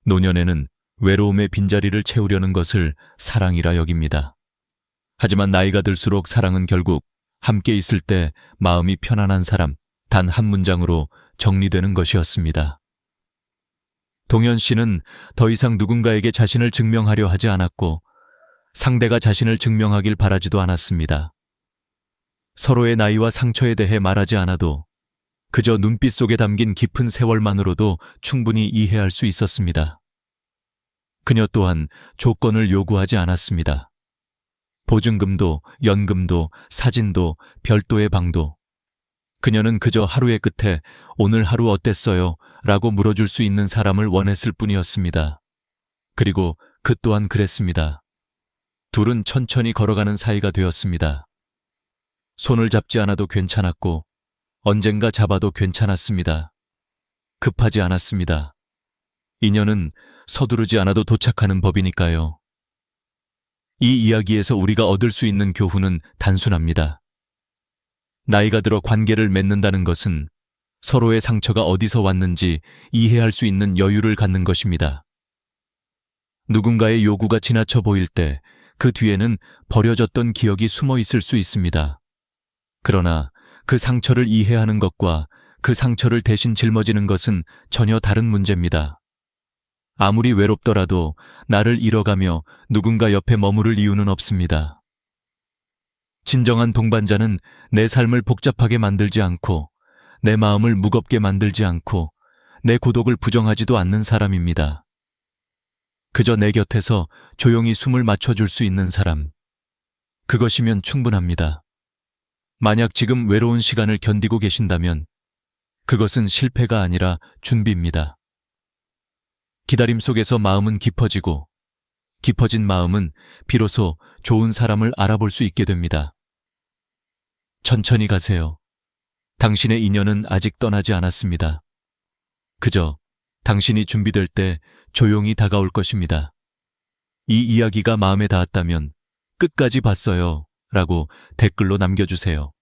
노년에는 외로움의 빈자리를 채우려는 것을 사랑이라 여깁니다. 하지만 나이가 들수록 사랑은 결국 함께 있을 때 마음이 편안한 사람, 단 한 문장으로 정리되는 것이었습니다. 동현 씨는 더 이상 누군가에게 자신을 증명하려 하지 않았고 상대가 자신을 증명하길 바라지도 않았습니다. 서로의 나이와 상처에 대해 말하지 않아도 그저 눈빛 속에 담긴 깊은 세월만으로도 충분히 이해할 수 있었습니다. 그녀 또한 조건을 요구하지 않았습니다. 보증금도, 연금도, 사진도, 별도의 방도. 그녀는 그저 하루의 끝에 오늘 하루 어땠어요? 라고 물어줄 수 있는 사람을 원했을 뿐이었습니다. 그리고 그 또한 그랬습니다. 둘은 천천히 걸어가는 사이가 되었습니다. 손을 잡지 않아도 괜찮았고 언젠가 잡아도 괜찮았습니다. 급하지 않았습니다. 인연은 서두르지 않아도 도착하는 법이니까요. 이 이야기에서 우리가 얻을 수 있는 교훈은 단순합니다. 나이가 들어 관계를 맺는다는 것은 서로의 상처가 어디서 왔는지 이해할 수 있는 여유를 갖는 것입니다. 누군가의 요구가 지나쳐 보일 때 그 뒤에는 버려졌던 기억이 숨어 있을 수 있습니다. 그러나 그 상처를 이해하는 것과 그 상처를 대신 짊어지는 것은 전혀 다른 문제입니다. 아무리 외롭더라도 나를 잃어가며 누군가 옆에 머무를 이유는 없습니다. 진정한 동반자는 내 삶을 복잡하게 만들지 않고 내 마음을 무겁게 만들지 않고 내 고독을 부정하지도 않는 사람입니다. 그저 내 곁에서 조용히 숨을 맞춰줄 수 있는 사람. 그것이면 충분합니다. 만약 지금 외로운 시간을 견디고 계신다면 그것은 실패가 아니라 준비입니다. 기다림 속에서 마음은 깊어지고 깊어진 마음은 비로소 좋은 사람을 알아볼 수 있게 됩니다. 천천히 가세요. 당신의 인연은 아직 떠나지 않았습니다. 그저 당신이 준비될 때 조용히 다가올 것입니다. 이 이야기가 마음에 닿았다면 끝까지 봤어요 라고 댓글로 남겨주세요.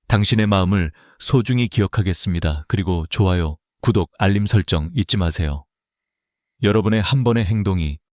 당신의 마음을 소중히 기억하겠습니다. 그리고 좋아요, 구독, 알림 설정 잊지 마세요. 여러분의 한 번의 행동이